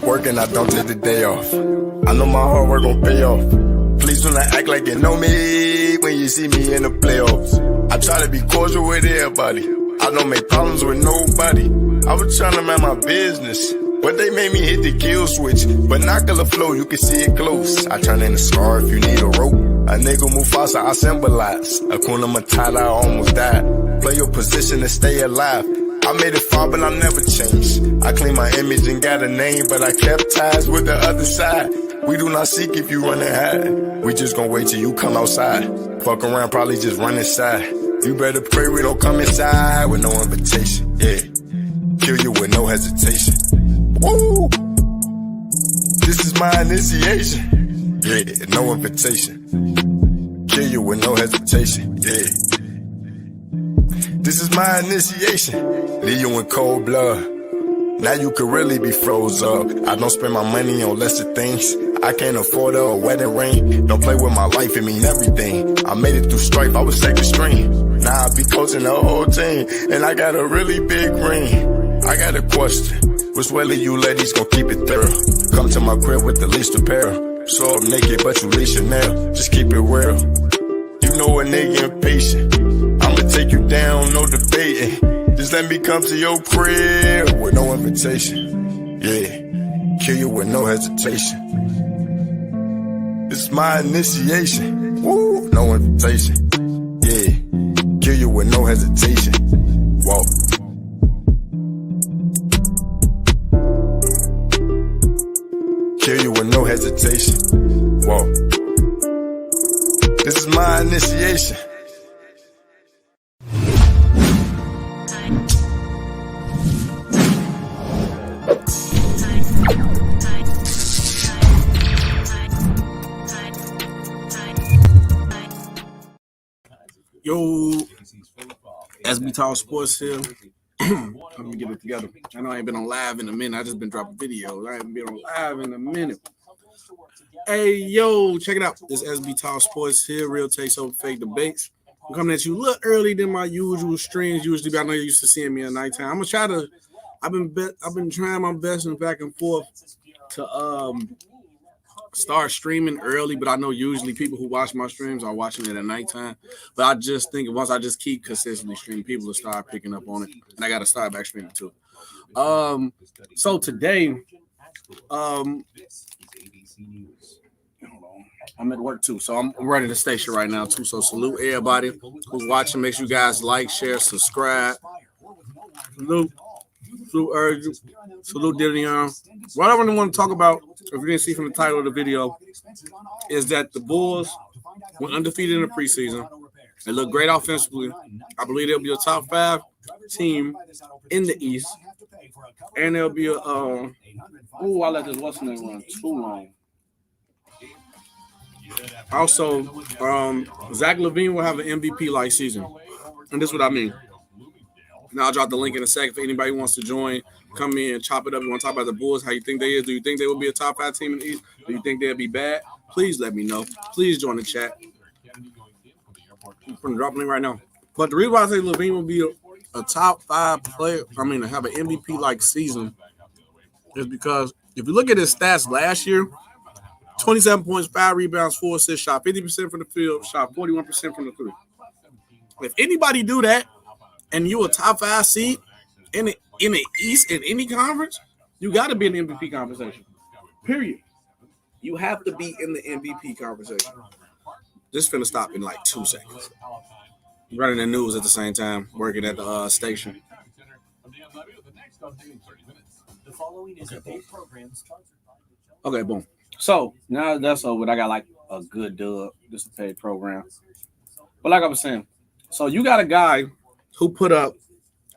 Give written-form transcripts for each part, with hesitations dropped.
Working, I don't take the day off. I know my hard work gon' pay off. Please do not act like you know me when you see me in the playoffs. I try to be cordial with everybody. I don't make problems with nobody. I was trying to mind my business, but they made me hit the kill switch. Binocular flow, you can see it close. I turn in a scar if you need a rope. A nigga Mufasa, I symbolize. Hakuna Matata, I almost died. Play your position and stay alive. I made it far, but I never changed. I clean my image and got a name, but I kept ties with the other side. We do not seek if you run and hide. We just gon' wait till you come outside. Fuck around, probably just run inside. You better pray we don't come inside with no invitation. Yeah, kill you with no hesitation. Woo! This is my initiation. Yeah, no invitation. Kill you with no hesitation. Yeah. This is my initiation. Leave you in cold blood. Now you could really be froze up. I don't spend my money on lesser things. I can't afford a wedding ring. Don't play with my life, it mean everything. I made it through strife, I was second string. Now I be coaching the whole team, and I got a really big ring. I got a question. Which way of you ladies gon' keep it thorough? Come to my crib with the least apparel. Show up naked, but you leash your nail. Just keep it real. You know a nigga impatient. I'ma take you down, no debating. Just let me come to your crib with no invitation. Yeah, kill you with no hesitation. It's my initiation. Woo, no invitation. Yeah, kill you with no hesitation. Whoa. Kill you with no hesitation. Whoa. This is my initiation. Yo, SBtalksports here. Let me get it together. I know I ain't been on live in a minute. I just been dropping videos. I ain't been on live in a minute. Hey, yo, check it out. This SBtalksports here. Real takes over fake debates. I'm coming at you a little early than my usual streams. Usually, I know you're used to seeing me at nighttime. I'm gonna try to. I've been trying my best and back and forth to start streaming early, but I know usually people who watch my streams are watching it at nighttime. But I just think once I just keep consistently streaming, people will start picking up on it, and I got to start back streaming too. So today, I'm at work too, so I'm running the station right now too. So salute everybody who's watching. Make sure you guys like, share, subscribe. Salute Urge. Salute Didion. What I really want to talk about, if you didn't see from the title of the video, is that the Bulls went undefeated in the preseason. They look great offensively. I believe they'll be a top 5 team in the East. And they'll be a I let this what's name run too long. Also, Zach Lavine will have an MVP-like season. And this is what I mean. Now I'll drop the link in a second for anybody who wants to join. Come in and chop it up. You want to talk about the Bulls, how you think they is? Do you think they will be a top 5 team in the East? Do you think they'll be bad? Please let me know. Please join the chat. I'm going to drop the link right now. But the reason why I say Lavine will be a top 5 player, have an MVP-like season, is because if you look at his stats last year, 27 points, 5 rebounds, 4 assists, shot 50% from the field, shot 41% from the three. If anybody do that, and you a top 5 seed in the East in any conference, you got to be in the MVP conversation. Period. You have to be in the MVP conversation. This finna stop in like 2 seconds. Running the news at the same time, working at the station. Okay, boom. So now that's over. I got like a good dub. This is a paid program. But like I was saying, so you got a guy who put up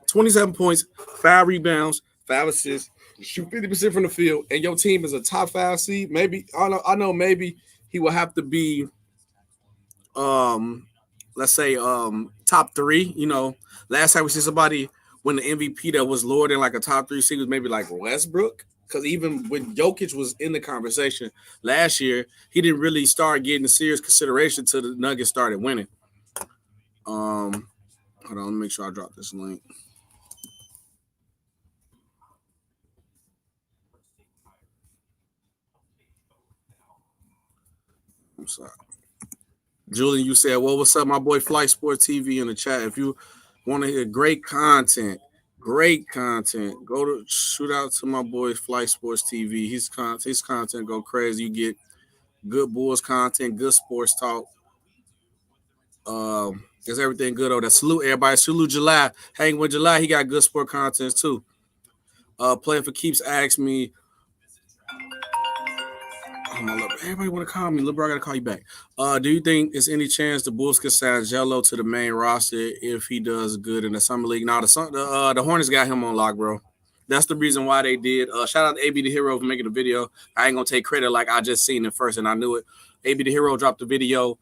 27 points, 5 rebounds, 5 assists, shoot 50% from the field, and your team is a top 5 seed. Maybe I know maybe he will have to be let's say top 3. You know, last time we see somebody win the MVP that was lower than like a top 3 seed was maybe like Westbrook. Because even when Jokic was in the conversation last year, he didn't really start getting serious consideration until the Nuggets started winning. Hold on, let me make sure I drop this link. Julian, you said, well, what's up, my boy Flight Sports TV in the chat. If you want to hear great content, go to shoot out to my boy Flight Sports TV. His content go crazy. You get good Bulls content, good sports talk. There's everything good over there. Salute everybody. Salute July. Hang with July. He got good sport content too. Playing for Keeps asked me, everybody want to call me. LeBron, I got to call you back. Do you think there's any chance the Bulls could sign Jello to the main roster if he does good in the summer league? Now, the Hornets got him on lock, bro. That's the reason why they did. Shout out to AB the Hero for making the video. I ain't going to take credit like I just seen it first and I knew it. AB the Hero dropped the video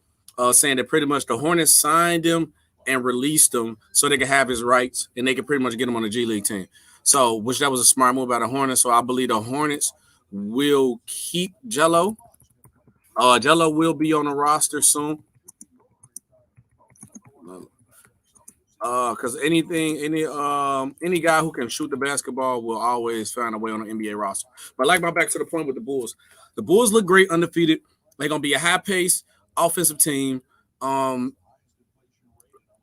saying that pretty much the Hornets signed him and released him so they could have his rights and they could pretty much get him on the G League team. So, which that was a smart move by the Hornets. So, I believe the Hornets will keep Jello. Jello will be on the roster soon. Because any guy who can shoot the basketball will always find a way on the NBA roster. But like my back to the point with the Bulls. The Bulls look great, undefeated. They're gonna be a high-paced offensive team. And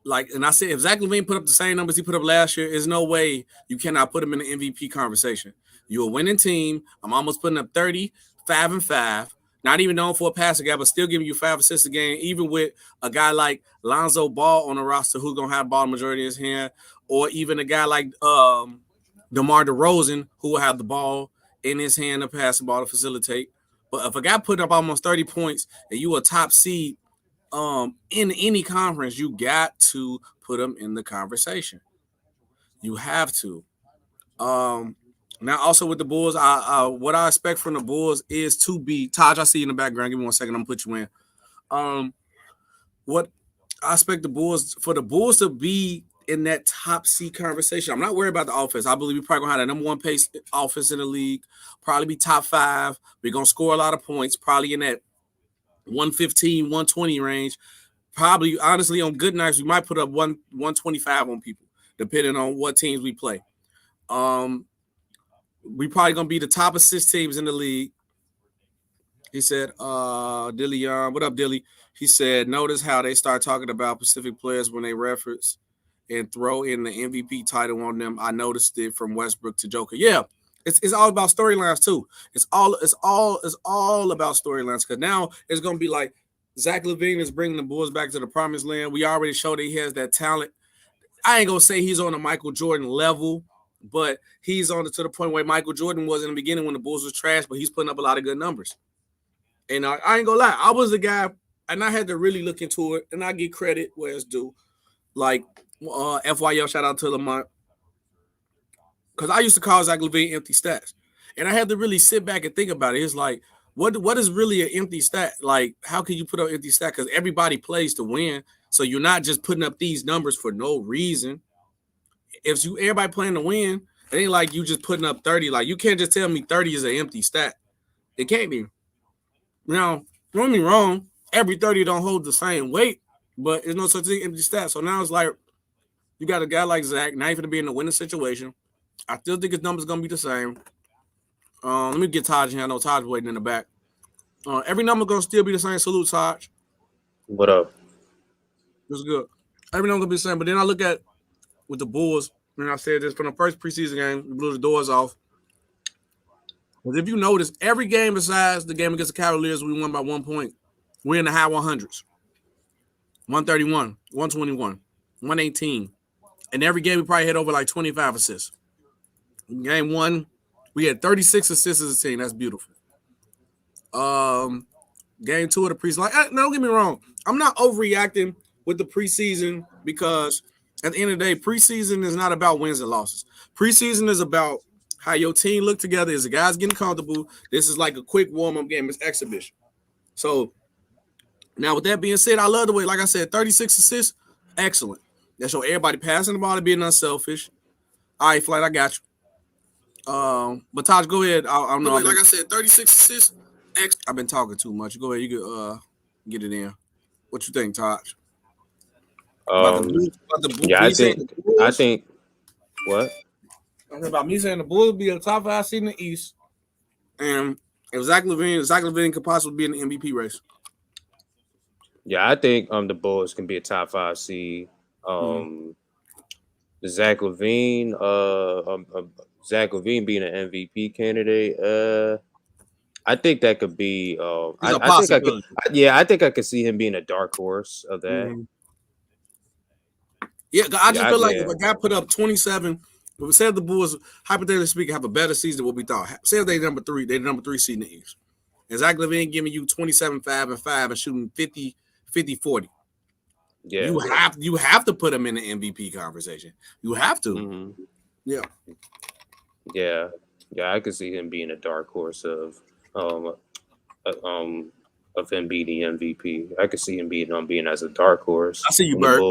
I said, if Zach Lavine put up the same numbers he put up last year, there's no way you cannot put him in the MVP conversation. You're a winning team. I'm almost putting up 30, 5 and 5. Not even known for a passing guy, but still giving you 5 assists a game, even with a guy like Lonzo Ball on the roster who's going to have the ball majority of his hand, or even a guy like DeMar DeRozan who will have the ball in his hand to pass the ball to facilitate. But if a guy put up almost 30 points and you a top seed in any conference, you got to put him in the conversation. You have to. Now, also with the Bulls, what I expect from the Bulls is to be Taj. I see you in the background. Give me 1 second. I'm gonna put you in. What I expect the Bulls to be in that top seed conversation. I'm not worried about the offense. I believe we're probably gonna have the number 1 pace offense in the league. Probably be top 5. We're gonna score a lot of points. Probably in that 115, 120 range. Probably, honestly, on good nights, we might put up 125 on people, depending on what teams we play. We probably gonna be the top assist teams in the league. He said, Dillion, what up, Dilly? He said, notice how they start talking about Pacific players when they reference and throw in the MVP title on them. I noticed it from Westbrook to Joker. Yeah, it's all about storylines too. It's all about storylines, because now it's gonna be like Zach Lavine is bringing the Bulls back to the promised land. We already showed that he has that talent. I ain't gonna say he's on a Michael Jordan level, but he's on to the point where Michael Jordan was in the beginning when the Bulls was trash, but he's putting up a lot of good numbers. And I ain't gonna lie, I was the guy, and I had to really look into it, and I give credit where it's due. Like FYL, shout out to Lamont, because I used to call Zach Lavine empty stats, and I had to really sit back and think about it. It's like, what is really an empty stat? Like, how can you put up empty stat? Because everybody plays to win, so you're not just putting up these numbers for no reason. If everybody playing to win, it ain't like you just putting up 30. Like, you can't just tell me 30 is an empty stat. It can't be. Now, don't get me wrong, every 30 don't hold the same weight, but there's no such thing as empty stat. So now it's like, you got a guy like Zach, now he's going to be in a winning situation. I still think his number's going to be the same. Let me get Taj here. I know Taj waiting in the back. Every number going to still be the same. Salute, Taj. What up? That's good. Every number going to be the same. But then I look at with the Bulls, and I said this from the first preseason game, we blew the doors off. Because if you notice, every game besides the game against the Cavaliers, we won by 1 point. We're in the high 100s. 131, 121, 118. And every game we probably had over like 25 assists. In game 1, we had 36 assists as a team. That's beautiful. Game 2 of the preseason. Like, don't get me wrong. I'm not overreacting with the preseason, because at the end of the day, preseason is not about wins and losses. Preseason is about how your team look together. Is the guys getting comfortable? This is like a quick warm-up game. It's exhibition. So, now with that being said, I love the way, like I said, 36 assists, excellent. That show everybody passing the ball and being unselfish. All right, Flight, I got you. But Taj, go ahead. I don't know. Like I said, 36 assists, excellent. I've been talking too much. Go ahead. You can get it in. What you think, Taj? I think what? About me saying the Bulls will be a top 5 seed in the East, and if Zach Lavine could possibly be in the MVP race. Yeah, I think the Bulls can be a top 5 seed. Zach Lavine, Zach Lavine being an MVP candidate. I think that could be. It's a I think I could. possibility. I think I could see him being a dark horse of that. Yeah, I just feel like yeah. if a guy put up 27, say if the Bulls, hypothetically speaking, have a better season than what we thought. Say if they're number 3 seed in the East. And Zach Lavine giving you 27, 5, and 5 and shooting 50, 40. Yeah. You have to put him in the MVP conversation. You have to. Mm-hmm. Yeah. Yeah. Yeah, I could see him being a dark horse of him being the MVP. I could see him being as a dark horse. I see you, Bert.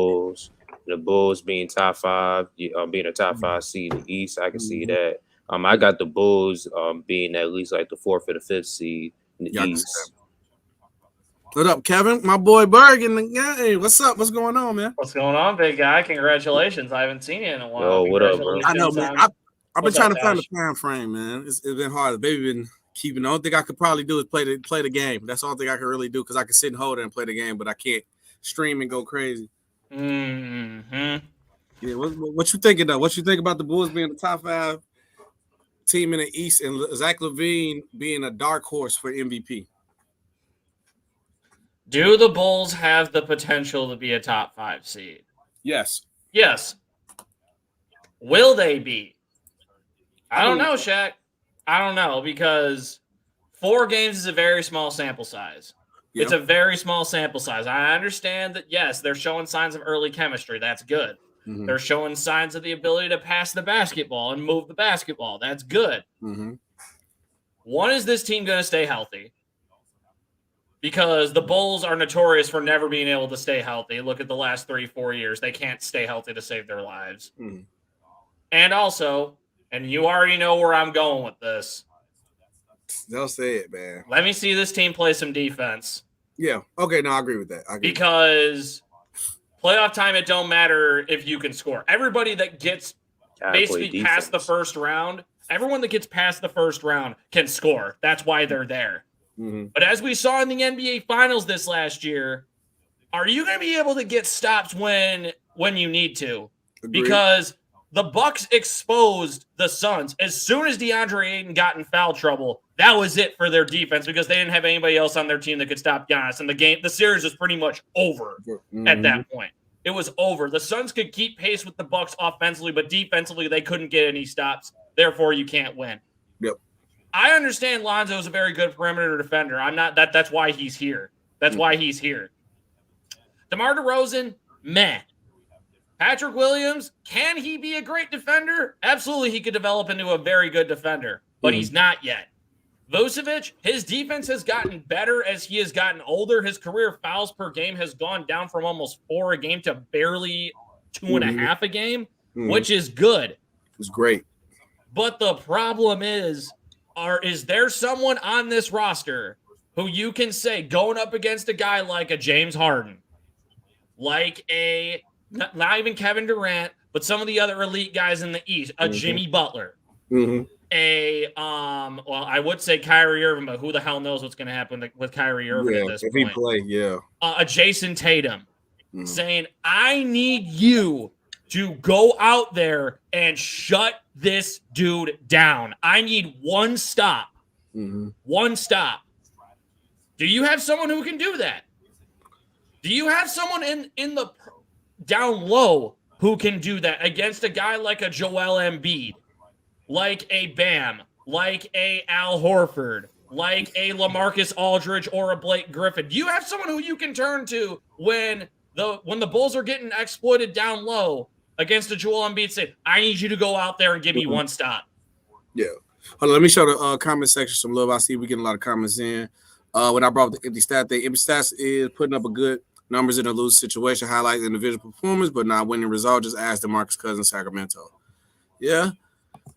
The Bulls being top 5, being a top 5 seed in the East. I can see that. I got the Bulls being at least like the 4th or the 5th seed in the East. What up, Kevin? My boy Berg in the game. What's up? What's going on, man? What's going on, big guy? Congratulations. I haven't seen you in a while. Oh, what up, bro? I know, man. I've been trying to find the time frame, man. It's been hard. The baby been keeping. The only thing I could probably do is play the game. That's the only thing I can really do because I can sit and hold it and play the game, but I can't stream and go crazy. Mm-hmm. Yeah, what you thinking though? What you think about the Bulls being the top 5 team in the East and Zach Lavine being a dark horse for MVP? Do the Bulls have the potential to be a top 5 seed? Yes. Yes. Will they be? I don't know, Shaq. I don't know because 4 games is a very small sample size. Yep. It's a very small sample size. I understand that, yes, they're showing signs of early chemistry. That's good. Mm-hmm. They're showing signs of the ability to pass the basketball and move the basketball. That's good. Mm-hmm. One, is this team going to stay healthy? Because the Bulls are notorious for never being able to stay healthy. Look at the last 3-4 years. They can't stay healthy to save their lives. Mm-hmm. And also, and you already know where I'm going with this. They'll say it, man. Let me see this team play some defense. Yeah. Okay, no, I agree with that. Because playoff time, it don't matter if you can score. Everybody that gets basically past the first round, everyone that gets past the first round can score. That's why they're there. Mm-hmm. But as we saw in the NBA Finals this last year, are you going to be able to get stops when you need to? Agreed. Because the Bucks exposed the Suns. As soon as DeAndre Ayton got in foul trouble, that was it for their defense because they didn't have anybody else on their team that could stop Giannis. And the series was pretty much over at that point. It was over. The Suns could keep pace with the Bucks offensively, but defensively they couldn't get any stops. Therefore, you can't win. Yep. I understand Lonzo is a very good perimeter defender. I'm not that. That's why he's here. That's why he's here. DeMar DeRozan, meh. Patrick Williams, can he be a great defender? Absolutely, he could develop into a very good defender, but he's not yet. Vucevic, his defense has gotten better as he has gotten older. His career fouls per game has gone down from almost 4 a game to barely 2.5 a game, which is good. It's great. But the problem is there someone on this roster who you can say going up against a guy like a James Harden, like not even Kevin Durant, but some of the other elite guys in the East, a Jimmy Butler, I would say Kyrie Irving, but who the hell knows what's going to happen with Kyrie Irving at this point. If he play, a Jason Tatum saying, I need you to go out there and shut this dude down. I need one stop. One stop. Do you have someone who can do that? Do you have someone in the down low who can do that against a guy like a Joel Embiid, like a Bam, like a Al Horford, like a LaMarcus Aldridge or a Blake Griffin? Do you have someone who you can turn to when the Bulls are getting exploited down low against a Joel Embiid? Say, I need you to go out there and give me one stop. Yeah. Hold on, let me show the comment section some love. I see we getting a lot of comments in. When I brought up the empty stat thing, empty stats is putting up a good numbers in a lose situation, highlight individual performance, but not winning result. Just ask DeMarcus Cousins, Sacramento. Yeah.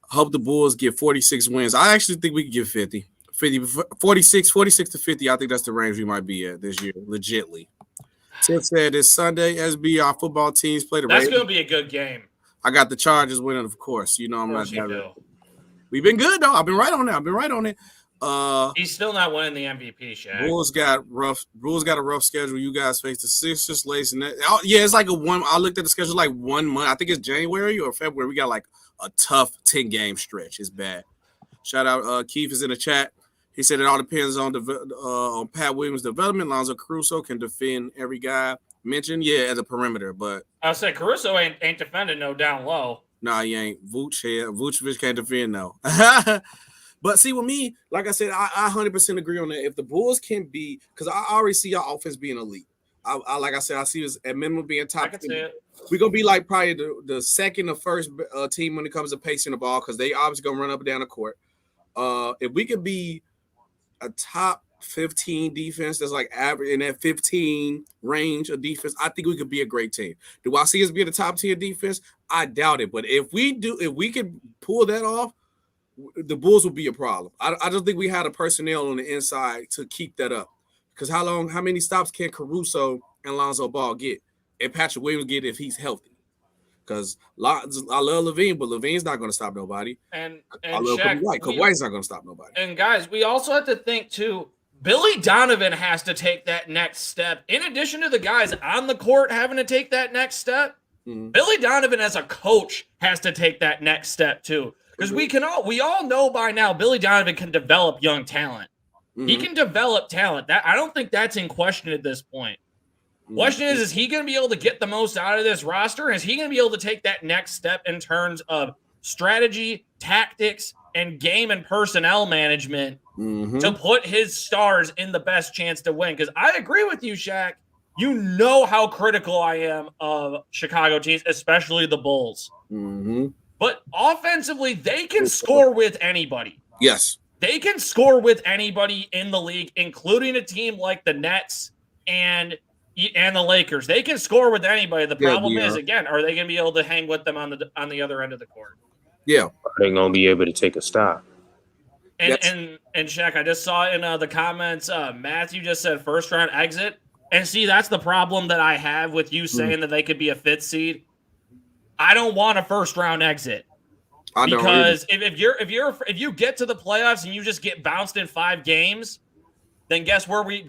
Hope the Bulls get 46 wins. I actually think we could get 50, 46 to 50. I think that's the range we might be at this year, legitly. Ted said this Sunday, SB, our football teams play the That's going to be a good game. I got the Chargers winning, of course. You know I'm not having. We've been good, though. I've been right on that. He's still not winning the MVP, Shaq. Bulls got a rough schedule. You guys face the Sixers, Lace, and that. Yeah, it's like a one. I looked at the schedule like 1 month. I think it's January or February. We got like a tough 10-game stretch. It's bad. Shout out Keith is in the chat. He said it all depends on Pat Williams' development. Lonzo Caruso can defend every guy mentioned. Yeah, as a perimeter, but I'll say Caruso ain't defending no down low. Nah, he ain't. Vucevic can't defend no. But see, with me, like I said, I 100% agree on that. If the Bulls can be, because I already see our offense being elite. Like I said, I see us at minimum being top. We're gonna be like probably the second or first team when it comes to pacing the ball, because they obviously gonna run up and down the court. If we could be a top 15 defense that's like average in that 15 range of defense, I think we could be a great team. Do I see us being a top 10 defense? I doubt it. But if we can pull that off, the Bulls will be a problem. I don't think we had the personnel on the inside to keep that up. Because how many stops can Caruso and Lonzo Ball get, and Patrick Williams get if he's healthy? Because I love Lavine, but Lavine's not going to stop nobody. And I love Kobe White. Kobe White's not going to stop nobody. And guys, we also have to think too. Billy Donovan has to take that next step. In addition to the guys on the court having to take that next step, Billy Donovan as a coach has to take that next step too. Because we all know by now Billy Donovan can develop young talent. He can develop talent. That I don't think that's in question at this point. Question is he going to be able to get the most out of this roster? Is he going to be able to take that next step in terms of strategy, tactics, and game and personnel management to put his stars in the best chance to win? Because I agree with you, Shaq. You know how critical I am of Chicago teams, especially the Bulls. But offensively, they can score with anybody. Yes. They can score with anybody in the league, including a team like the Nets and the Lakers. They can score with anybody. The problem is, again, are they going to be able to hang with them on the other end of the court? Yeah. Are they going to be able to take a stop? And Shaq, I just saw in the comments, Matthew just said first round exit. And see, that's the problem that I have with you saying that they could be a 5th seed. I don't want a first round exit. Because if you get to the playoffs and you just get bounced in 5 games, then guess where we are,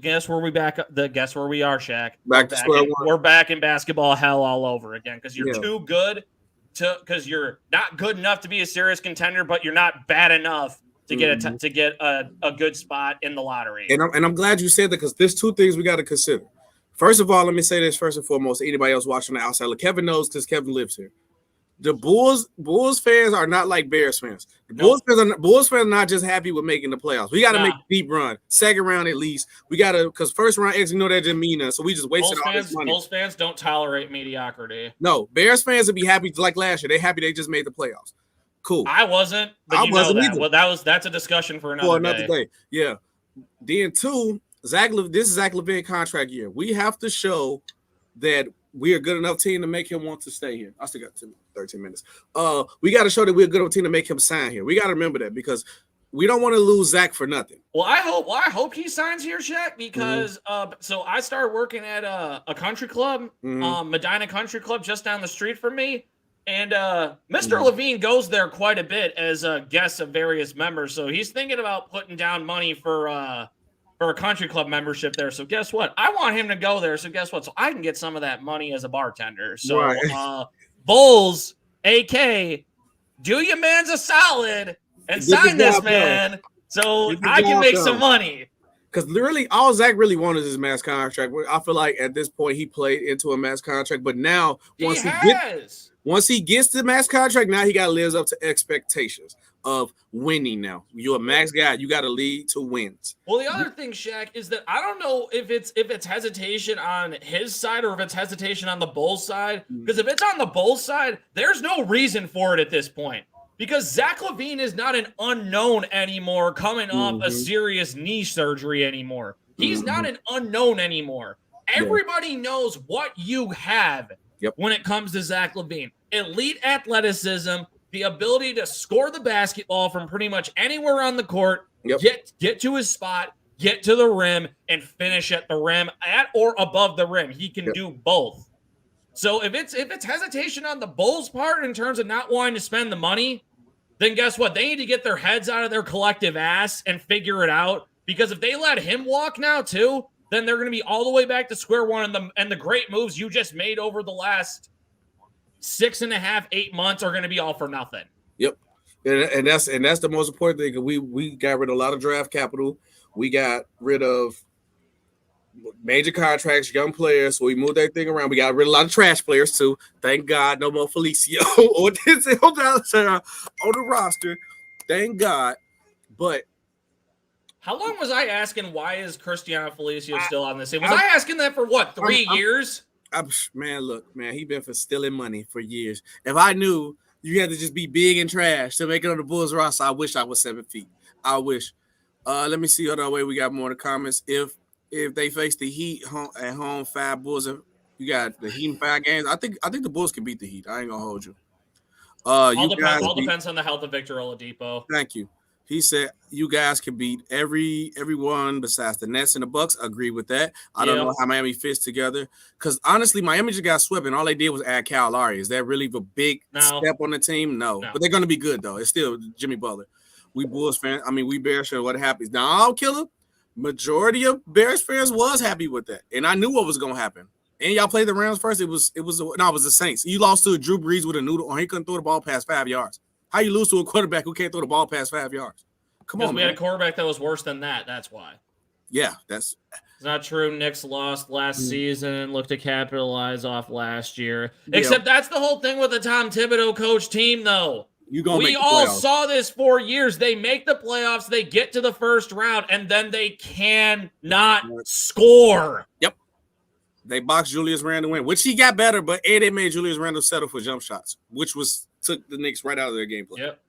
Shaq? Back to square one. We're back in basketball hell all over again because you're too good because you're not good enough to be a serious contender, but you're not bad enough to get a good spot in the lottery. And I'm glad you said that, because there's 2 things we got to consider. First of all, let me say this first and foremost. Anybody else watching the outside, look, Kevin knows because Kevin lives here. The Bulls fans are not like Bears fans. The Bulls fans are not just happy with making the playoffs. We got to make a deep run, second round at least. We got to, because first round exit, that didn't mean nothing. So we just wasted all this money. Bulls fans don't tolerate mediocrity. No, Bears fans would be happy like last year. They're happy they just made the playoffs. Cool. I wasn't. But I wasn't either. Well, that's a discussion for another day. Yeah. Then 2, this is Zach Lavine contract year. We have to show that we're a good enough team to make him want to stay here. I still got 13 minutes. We got to show that we're a good enough team to make him sign here. We got to remember that, because we don't want to lose Zach for nothing. Well, I hope he signs here, Shaq, because so I started working at a country club, Medina Country Club, just down the street from me. And Mr. Lavine goes there quite a bit as a guest of various members. So he's thinking about putting down money for a country club membership there. So guess what? I want him to go there. So guess what? So I can get some of that money as a bartender. So Bulls, AK, do your man's a solid and sign this man so I can make some money. Because really, all Zach really wanted is his max contract. I feel like at this point he played into a max contract, but now once he gets the max contract, now he got to live up to expectations of winning. Now you're a max guy, you got to lead to wins. Well, the other thing, Shaq, is that I don't know if it's hesitation on his side or if it's hesitation on the Bulls side. Because if it's on the Bulls side, there's no reason for it at this point. Because Zach Lavine is not an unknown anymore, coming off a serious knee surgery anymore. He's not an unknown anymore. Everybody knows what you have when it comes to Zach Lavine. Elite athleticism, the ability to score the basketball from pretty much anywhere on the court, get to his spot, get to the rim, and finish at the rim, at or above the rim. He can do both. So if it's hesitation on the Bulls' part in terms of not wanting to spend the money, then guess what? They need to get their heads out of their collective ass and figure it out. Because if they let him walk now too, then they're going to be all the way back to square one. And the great moves you just made over the last 6.5, 8 months are going to be all for nothing. Yep. And that's the most important thing. We got rid of a lot of draft capital. We got rid of major contracts, young players. So we moved everything around. We got rid of a lot of trash players too. Thank God, no more Felicio or Denzel on the roster. Thank God. But how long was I asking why is Cristiano Felicio still on this team? Was I asking that for what, 3 years? Man, look, man, he been for stealing money for years. If I knew you had to just be big and trash to make it on the Bulls roster, I wish I was 7 feet. I wish. Let me see. Other way, we got more in the comments. If they face the Heat at home, 5 Bulls. You got the Heat in 5 games. I think the Bulls can beat the Heat. I ain't gonna hold you. All depends on the health of Victor Oladipo. Thank you. He said you guys can beat everyone besides the Nets and the Bucks. I agree with that. I don't know how Miami fits together because honestly, Miami just got swept and all they did was add Kyle Lowry. Is that really a big step on the team? No, but they're going to be good though. It's still Jimmy Butler. We Bulls fans. I mean, we Bears fans. What happens now? I'll kill him. Majority of Bears fans was happy with that, and I knew what was going to happen. And y'all played the Rams first. It was the Saints. You lost to Drew Brees with a noodle, or he couldn't throw the ball past 5 yards. How you lose to a quarterback who can't throw the ball past 5 yards? Come on, we had a quarterback that was worse than that. That's why. Yeah, it's not true. Knicks lost last season, looked to capitalize off last year. Except that's the whole thing with the Tom Thibodeau coach team, though. We all saw this for years. They make the playoffs, they get to the first round, and then they cannot score. Yep. They boxed Julius Randle in, which he got better, but they made Julius Randle settle for jump shots, which took the Knicks right out of their gameplay. Yep.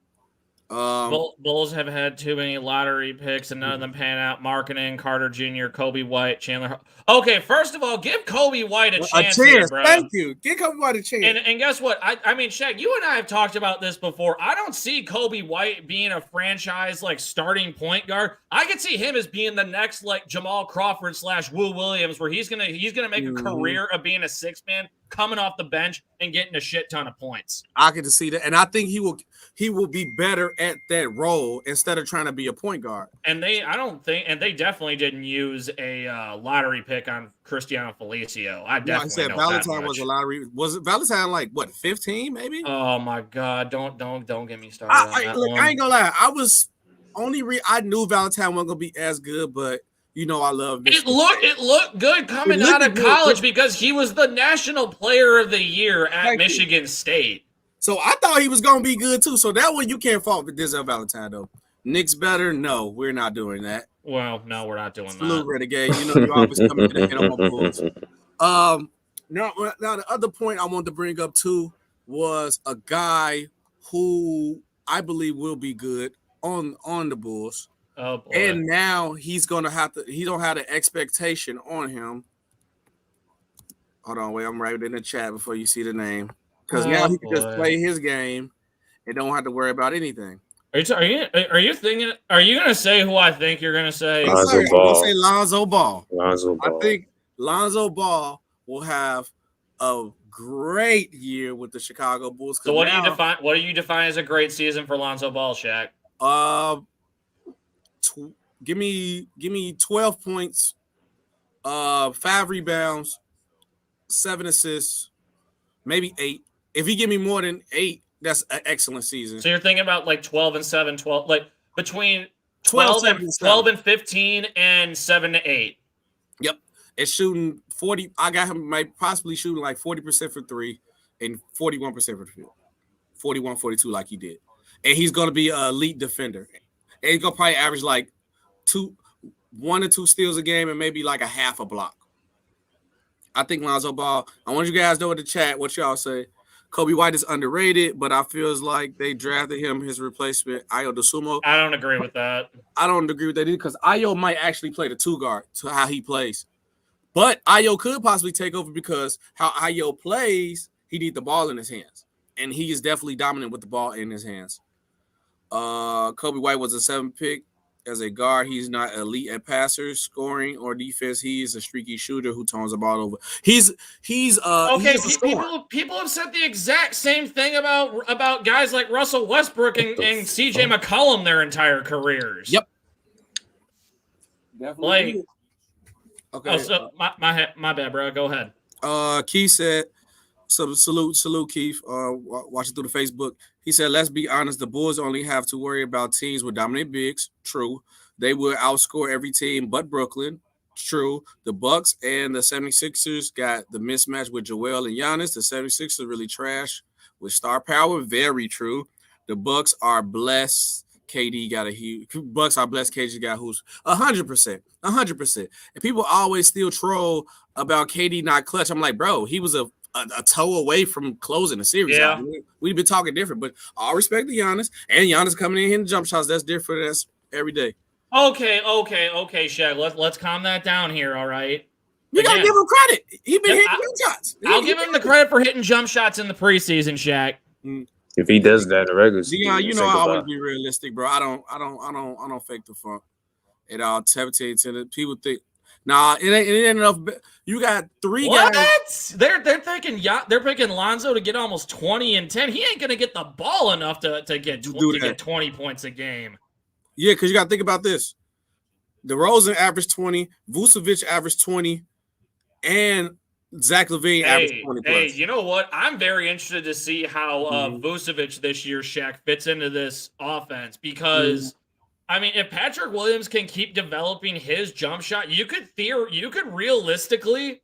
Bulls have had too many lottery picks and none of them pan out. Marketing, Carter Jr., Kobe White, Chandler. Okay, first of all, give Kobe White a chance here, bro. Thank you. Give Kobe White a chance. And guess what? I mean, Shaq, you and I have talked about this before. I don't see Kobe White being a franchise like starting point guard. I could see him as being the next like Jamal Crawford / Will Williams, where he's gonna make a career of being a 6-man, coming off the bench and getting a shit ton of points. I get to see that, and I think he will be better at that role instead of trying to be a point guard. And they definitely didn't use a lottery pick on Cristiano Felicio. I definitely said Valentine was a lottery. Was it Valentine like what 15 maybe? Oh my God! Don't get me started. I ain't gonna lie. I knew Valentine wasn't gonna be as good, but. You know I love this. It looked good coming out of college because he was the National Player of the Year at Michigan State. So I thought he was going to be good too. So that one you can't fault with Denzel Valentine though. Knicks better? No, we're not doing that. Well, no, we're not doing that. Salute, Renegade. You know you always come in and hit on my Bulls. Now the other point I wanted to bring up too was a guy who I believe will be good on the Bulls. Oh boy. And now he's gonna have to. He don't have the expectation on him. Hold on, wait. I'm right in the chat before you see the name, because now he can just play his game and don't have to worry about anything. Are you thinking? Are you gonna say who I think you're gonna say? Lonzo I'm Ball. gonna say Lonzo Ball. Lonzo Ball. I think Lonzo Ball will have a great year with the Chicago Bulls. So what do you define as a great season for Lonzo Ball, Shaq? Give me 12 points, 5 rebounds, 7 assists, maybe 8. If he give me more than 8, that's an excellent season. So you're thinking about like 12 and 7, 12, like between 12 and 15 and 7 to 8. Yep. It's shooting 40. I got him possibly shooting like 40% for 3 and 41% for the field. 41, 42 like he did. And he's going to be an elite defender. And he's going to probably average like 1 or 2 steals a game and maybe like a half a block. I think Lonzo Ball, I want you guys to know in the chat what y'all say. Kobe White is underrated, but I feels like they drafted him, his replacement, Ayo Dosunmu. I don't agree with that. I don't agree with that either because Ayo might actually play the 2 guard to how he plays. But Ayo could possibly take over because how Ayo plays, he needs the ball in his hands. And he is definitely dominant with the ball in his hands. Kobe White was a 7th pick. as a guard. He's not elite at passers, scoring, or defense. He is a streaky shooter who turns the ball over. He's okay. a scorer. People have said the exact same thing about guys like Russell Westbrook and CJ McCollum their entire careers. Yep. Definitely. Okay. Oh, so my bad, bro. Go ahead. Keith said, salute, Keith. Watching through the Facebook. He said, let's be honest, the Bulls only have to worry about teams with dominant bigs. True. They will outscore every team but Brooklyn. True. The Bucks and the 76ers got the mismatch with Joel and Giannis. The 76ers really trash with star power. Very true. The Bucks are blessed. KD got a huge. Bucks are blessed. KD got who's 100%. And people always still troll about KD not clutch. I'm like, bro, he was a toe away from closing the series. Yeah. We've been talking different, but all respect to Giannis. And Giannis coming in hitting jump shots. That's different. That's every day. Okay, Shaq. Let's calm that down here, all right? You got to give him credit. He been hitting jump shots. I'll give him the credit for hitting jump shots in the preseason, Shaq. If he does that in the regular season, Dion, you know I always be realistic, bro. I don't fake the funk at all. 17 to the people think. Nah, it ain't enough. You got 3 guys. They're picking Lonzo to get almost 20 and 10. He ain't gonna get the ball enough to get 20 points a game. Yeah, because you got to think about this. DeRozan averaged 20, Vucevic averaged 20, and Zach Lavine averaged 20 plus. Hey, you know what? I'm very interested to see how Vucevic this year, Shaq, fits into this offense because I mean, if Patrick Williams can keep developing his jump shot, you could realistically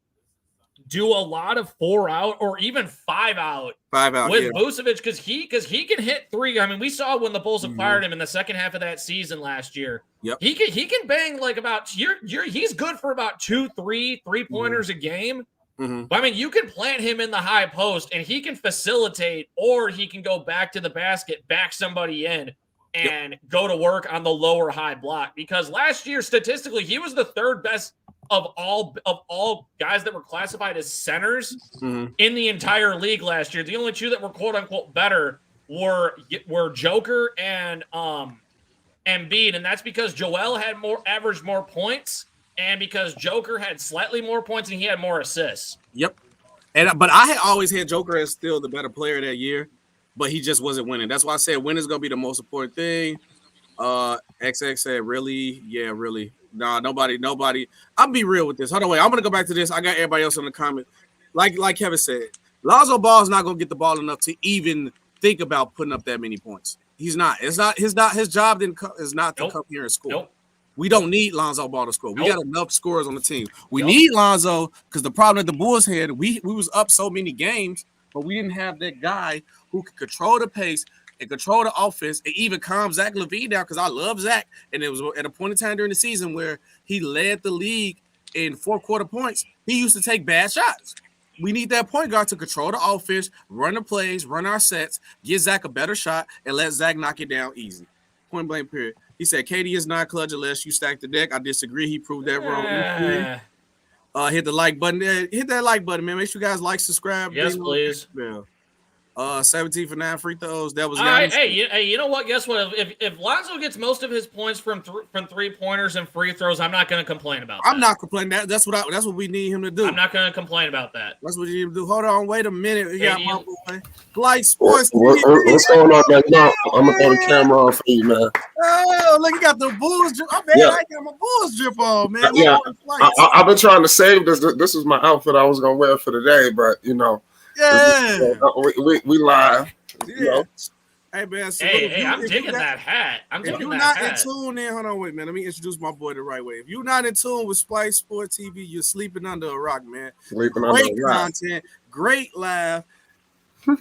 do a lot of 4 out or even 5 out with Vucevic because he can hit 3. I mean, we saw when the Bulls acquired him in the second half of that season last year. Yep. He can bang like about he's good for about 2-3 3-pointers a game. But I mean, you can plant him in the high post and he can facilitate, or he can go back to the basket, back somebody in, and go to work on the lower high block. Because last year, statistically, he was the 3rd best of all guys that were classified as centers in the entire league last year. The only 2 that were quote unquote better were Joker and Embiid, and that's because Joel had averaged more points, and because Joker had slightly more points and he had more assists. Yep. But I had always had Joker as still the better player that year, but he just wasn't winning. That's why I said winning's gonna be the most important thing. XX said, really? Yeah, really. Nah, nobody. I'll be real with this. Hold on, wait. I'm gonna go back to this. I got everybody else in the comment. Like Kevin said, Lonzo Ball is not gonna get the ball enough to even think about putting up that many points. He's not. It's not his job. Is not to come here and score. Nope. We don't need Lonzo Ball to score. We got enough scorers on the team. We need Lonzo because the problem that the Bulls had, we was up so many games, but we didn't have that guy who could control the pace and control the offense and even calm Zach Lavine down, because I love Zach. And it was at a point in time during the season where he led the league in 4-quarter points. He used to take bad shots. We need that point guard to control the offense, run the plays, run our sets, give Zach a better shot, and let Zach knock it down easy. Point blank period. He said, KD is not clutch unless you stack the deck. I disagree. He proved that wrong. Hit the like button. Hit that like button, man. Make sure you guys like, subscribe. Yes, please. 17 for 9 free throws. That was nice. Hey, you know what? Guess what? If Lonzo gets most of his points from 3-pointers and free throws, I'm not going to complain about that. I'm not complaining. That's what we need him to do. I'm not going to complain about that. That's what you need to do. Hold on. Wait a minute. We got my boy. Flight Sports. What's going on right now? I'm going to throw the camera on for you, man. Oh, look, you got the Bulls drip. I got my Bulls drip on, man. Yeah. I've been trying to save this. This is my outfit I was going to wear for today, but, you know. Yeah. We live. Yeah. You know? Hey, man. So hey, I'm digging that hat. If you're not in tune in, hold on, wait, man. Let me introduce my boy the right way. If you're not in tune with Splice Sport TV, you're sleeping under a rock, man. Great content, great laugh.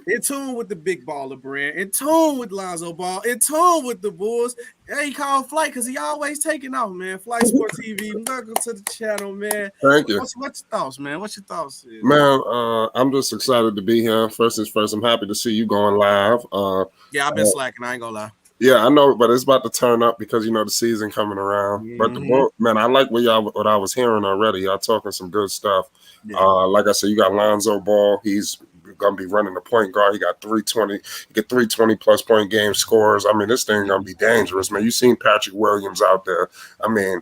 In tune with the big baller brand, in tune with Lonzo Ball, in tune with the Bulls. Hey, he called Flight because he always taking off, man. Flight Sport TV, welcome to the channel, man. Thank you. What's your thoughts, man? What's your thoughts? Man, I'm just excited to be here. First things first, I'm happy to see you going live. Yeah, I've been slacking. I ain't gonna lie. Yeah, I know, but it's about to turn up because, you know, the season coming around. Mm-hmm. But the book, man, I like what I was hearing already. Y'all talking some good stuff. Yeah. Like I said, you got Lonzo Ball. He's gonna be running the point guard. He got 320 plus point game scores. I mean, this thing gonna be dangerous, man. You seen Patrick Williams out there. I mean,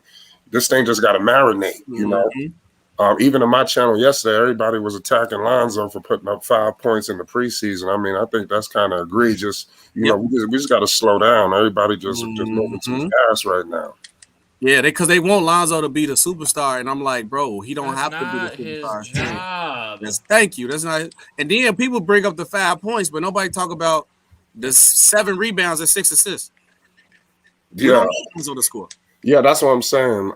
this thing just gotta marinate, you know. Even in my channel yesterday, everybody was attacking Lonzo for putting up 5 points in the preseason. I mean, I think that's kind of egregious. You know, we just got to slow down. Everybody just moving too fast right now. Yeah, because they want Lonzo to be the superstar, and I'm like, bro, he don't That's have to be not the superstar. his job. Thank you. That's not. And then people bring up the 5 points, but nobody talk about the 7 rebounds and 6 assists. Yeah, Lonzo to score. Yeah, that's what I'm saying.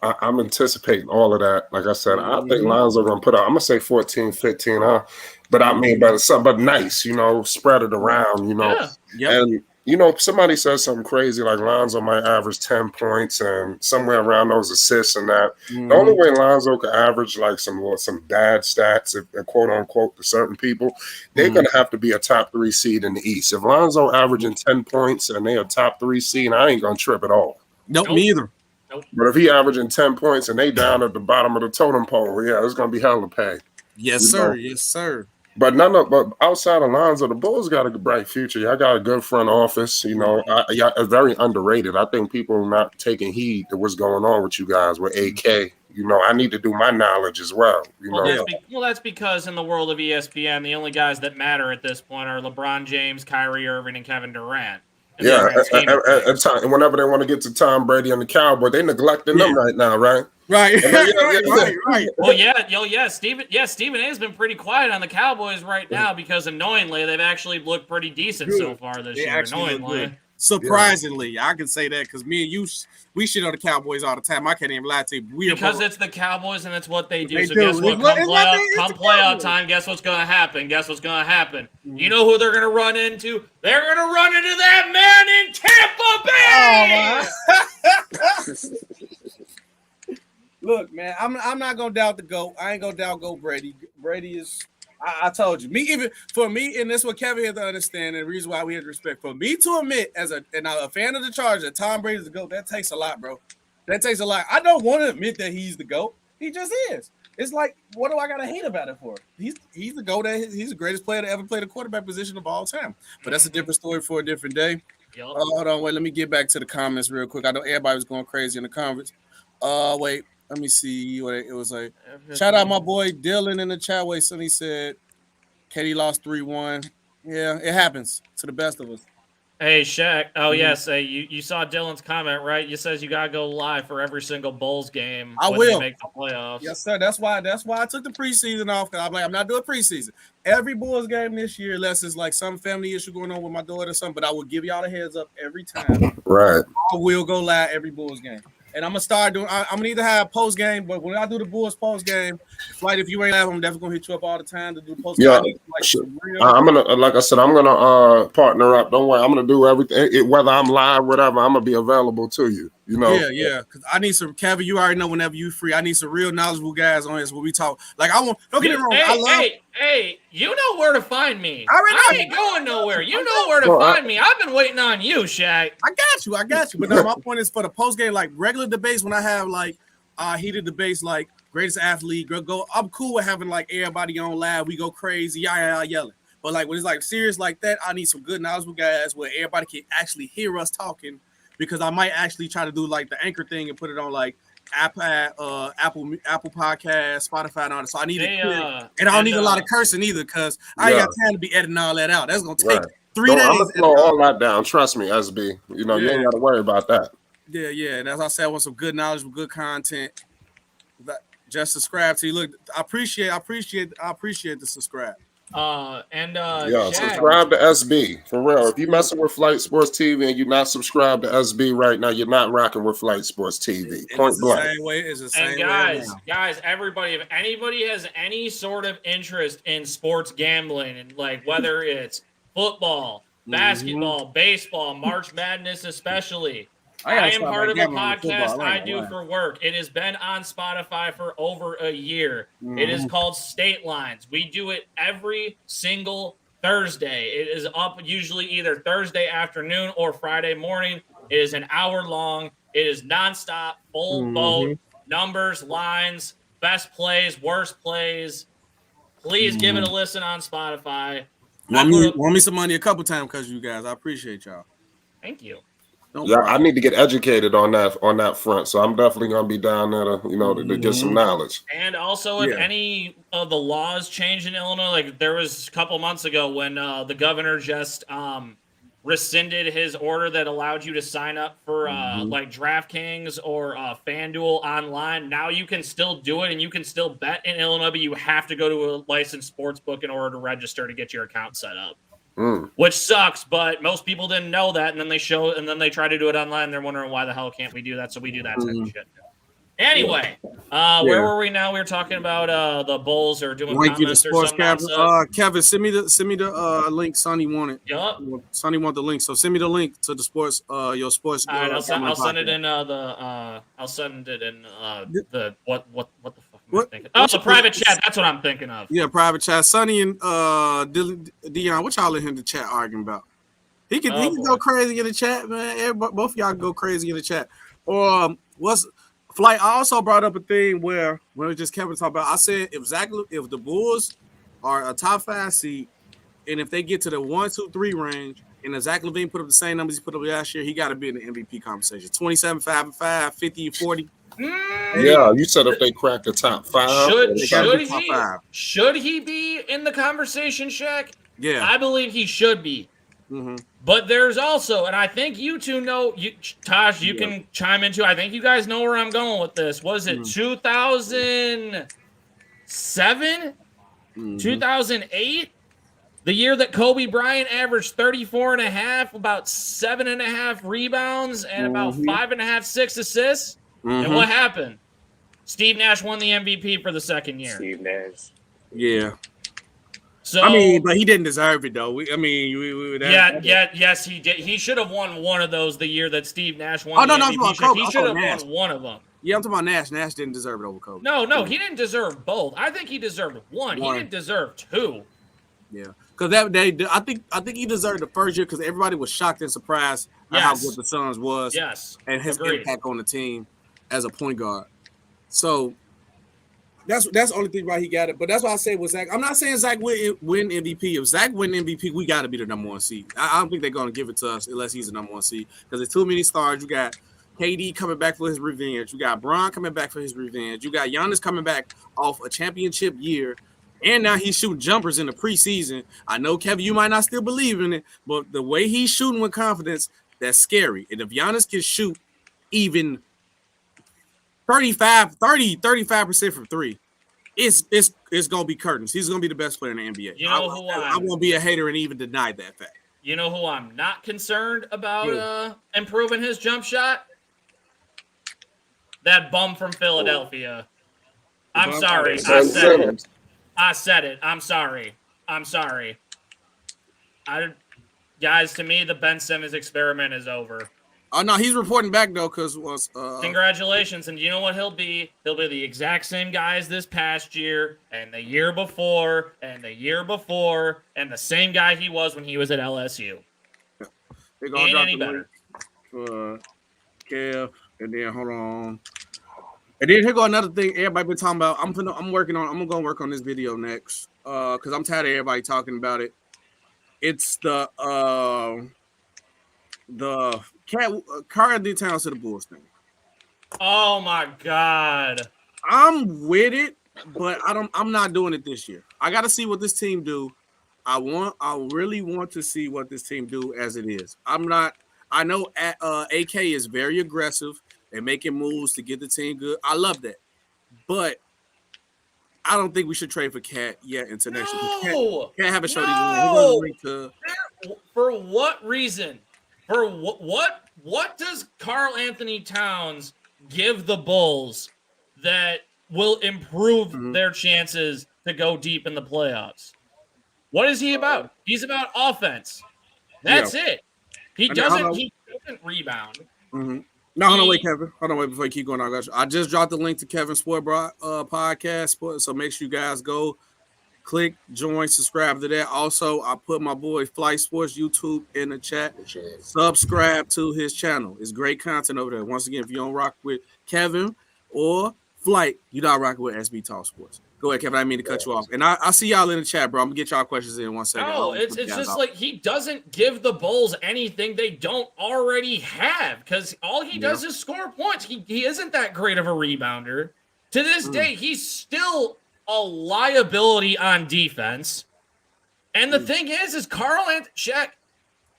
I'm anticipating all of that. Like I said, I think Lonzo gonna put out, I'm gonna say 14, 15, but I mean, but nice, you know, spread it around, you know. Yeah. And you know, somebody says something crazy like Lonzo might average 10 points and somewhere around those assists and that. The only way Lonzo could average like some bad stats, if, quote unquote, to certain people, they're gonna have to be a top 3 seed in the East. If Lonzo averaging 10 points and they a top 3 seed, I ain't gonna trip at all. Nope, me either. But if he averaging 10 points and they down at the bottom of the totem pole, yeah, it's gonna be hell to pay. Yes, sir. Yes, sir. But but outside of Lonzo, the Bulls got a bright future. Y'all got a good front office. You know, y'all are very underrated. I think people are not taking heed to what's going on with you guys with AK. You know, I need to do my knowledge as well. You know, that's because in the world of ESPN, the only guys that matter at this point are LeBron James, Kyrie Irving, and Kevin Durant. And whenever they want to get to Tom Brady and the Cowboys, they neglecting them right now, right? Right. Right. Well, Stephen A has been pretty quiet on the Cowboys right now because annoyingly they've actually looked pretty decent so far this year. Annoyingly. Surprisingly, I can say that because me and you, we shit on the Cowboys all the time. I can't even lie to you. Because it's the Cowboys and it's what they do. Guess what? Come playoff time, guess what's going to happen? You know who they're going to run into? They're going to run into that man in Tampa Bay! Look, man, I'm not gonna doubt the GOAT. I ain't gonna doubt GOAT Brady. Brady is, I told you, and this is what Kevin had to understand, and the reason why we had respect for me to admit and I'm a fan of the Chargers that Tom Brady is the GOAT. That takes a lot, bro. That takes a lot. I don't want to admit that he's the GOAT. He just is. It's like, what do I gotta hate about it for? He's the GOAT. He's the greatest player to ever play the quarterback position of all time. But that's a different story for a different day. Yep. Hold on, wait. Let me get back to the comments real quick. I know everybody was going crazy in the comments. Wait. Let me see what it was like. Shout out my boy Dylan in the chat. Wait, Sonny said Katie lost 3-1. Yeah, it happens to the best of us. Hey, Shaq. Oh, yes. You saw Dylan's comment, right? You says you got to go live for every single Bulls game. I will. Make the playoffs. Yes, sir. That's why I took the preseason off. Because I'm like, I'm not doing preseason. Every Bulls game this year, unless it's like some family issue going on with my daughter or something, but I will give y'all a heads up every time. Right. I will go live every Bulls game. And I'm gonna start doing. I'm gonna either have post game, but when I do the Bulls post game, Flight, if you ain't live, I'm definitely gonna hit you up all the time to do post game. I'm gonna, like I said, I'm gonna partner up. Don't worry, I'm gonna do everything. Whether I'm live, whatever, I'm gonna be available to you. You know. Yeah. Because I need some Kevin. You already know whenever you free, I need some real knowledgeable guys on this when we talk. Like I want. Don't get me wrong. Hey, you know where to find me. I ain't going nowhere. You know where to find me. I've been waiting on you, Shaq. I got you. But no, my point is for the post game, like regular debates. When I have like heated debates, like greatest athlete, go. I'm cool with having like everybody on live. We go crazy, yelling. But like when it's like serious like that, I need some good knowledgeable guys where everybody can actually hear us talking. Because I might actually try to do like the anchor thing and put it on like Apple Podcast, Spotify, and all that. So I need it, and I don't need a lot of cursing either, because I ain't got time to be editing all that out. That's gonna take 3 days. I'm gonna slow all that down. Trust me, SB. You know, you ain't got to worry about that. Yeah. And as I said, I want some good knowledge, good content. Just subscribe to you. Look, I appreciate the subscribe. Subscribe to SB for real. If you messing with Flight Sports TV and you're not subscribed to SB right now, you're not rocking with Flight Sports TV. Point blank. It's the same way. Guys, everybody, if anybody has any sort of interest in sports gambling, and like whether it's football, basketball, baseball, March Madness, especially. I am part of a podcast I do for work. It has been on Spotify for over a year. It is called State Lines. We do it every single Thursday. It is up usually either Thursday afternoon or Friday morning. It is an hour long. It is nonstop, full boat, numbers, lines, best plays, worst plays, Please give it a listen on Spotify. Want me some money a couple times because you guys. I appreciate y'all. Thank you. I need to get educated on that front. So I'm definitely gonna be down there to get some knowledge. And also, if any of the laws change in Illinois, like there was a couple months ago when the governor just rescinded his order that allowed you to sign up for like DraftKings or FanDuel online. Now you can still do it and you can still bet in Illinois, but you have to go to a licensed sports book in order to register to get your account set up. Which sucks, but most people didn't know that, and then they try to do it online. And they're wondering why the hell can't we do that? So we do that type of shit. Anyway, where were we now? We were talking about the Bulls or doing comments or something. Kevin, send me the link. Sonny wanted. Yup. Sonny want the link, so send me the link to the sports. Your sports. All right, I'll send it in I'll send it in the what the fuck am I thinking? Oh, the private chat. That's what I'm thinking of. Yeah, private chat. Sonny and Dion, what y'all in the chat arguing about? He can go crazy in the chat, man. Both of y'all can go crazy in the chat. Or what's Flight? I also brought up a thing where when we just Kevin talking about. I said if the Bulls are a top 5 seed, and if they get to the 1, 2, 3 range, and Zach Lavine put up the same numbers he put up last year, he got to be in the MVP conversation. 27, 5 and 5, 50 and 40. Yeah, you said if they crack the top 5, should he be in the conversation, Shaq? Yeah, I believe he should be. Mm-hmm. But there's also, and I think you two know, Tosh, you can chime in too. I think you guys know where I'm going with this. Was it 2007? 2008? The year that Kobe Bryant averaged 34.5, about 7.5 rebounds, and about 5.5, 6 assists? And what happened? Steve Nash won the MVP for the second year. Steve Nash. Yeah. So but he didn't deserve it though. Yes, he did. He should have won one of those the year that Steve Nash won. The MVP. He should have won one of them. Yeah, I'm talking about Nash. Nash didn't deserve it over Kobe. No, he didn't deserve both. I think he deserved one. He didn't deserve 2. Yeah, because that day, I think he deserved the first year because everybody was shocked and surprised at how good the Suns was. Yes, and his impact on the team as a point guard. So. That's the only thing why he got it. But that's why I say with Zach. I'm not saying Zach win MVP. If Zach win MVP, we got to be the number 1 seed. I don't think they're going to give it to us unless he's the number 1 seed because there's too many stars. You got KD coming back for his revenge. You got Bron coming back for his revenge. You got Giannis coming back off a championship year. And now he's shooting jumpers in the preseason. I know, Kevin, you might not still believe in it, but the way he's shooting with confidence, that's scary. And if Giannis can shoot even 35% from 3, it's gonna be curtains. He's gonna be the best player in the NBA. You know who I won't be a hater and even deny that fact. You know who I'm not concerned about improving his jump shot? That bum from Philadelphia. I'm sorry. I said it. I'm sorry. Guys, to me, the Ben Simmons experiment is over. Oh no, he's reporting back though, because congratulations. And you know what he'll be? He'll be the exact same guy as this past year, and the year before, and the year before, and the same guy he was when he was at LSU. Ain't any better. Kev, and then hold on. And then here go another thing everybody been talking about. I'm gonna work on this video next. Because I'm tired of everybody talking about it. It's the currently Towns to the Bulls thing. Oh my God. I'm with it, but I'm not doing it this year. I gotta see what this team do. I really want to see what this team do as it is. I know AK is very aggressive and making moves to get the team good. I love that. But I don't think we should trade for Cat yet until next year. Cat haven't showed anything. For what reason? For what does Karl Anthony Towns give the Bulls that will improve their chances to go deep in the playoffs? What is he about? He's about offense. That's it. He doesn't rebound. Mm-hmm. No, hold on, wait, Kevin. Hold on, wait, before you keep going. I just dropped the link to Kevin's Sport podcast, so make sure you guys go click, join, subscribe to that. Also, I put my boy Flight Sports YouTube in the chat. Subscribe to his channel. It's great content over there. Once again, if you don't rock with Kevin or Flight, you not rocking with SB Talk Sports. Go ahead, Kevin. I didn't mean to cut you off. And I see y'all in the chat, bro. I'm going to get y'all questions in 1 second. No, it's just like he doesn't give the Bulls anything they don't already have because all he does is score points. He isn't that great of a rebounder. To this day, he's still a liability on defense. And the thing is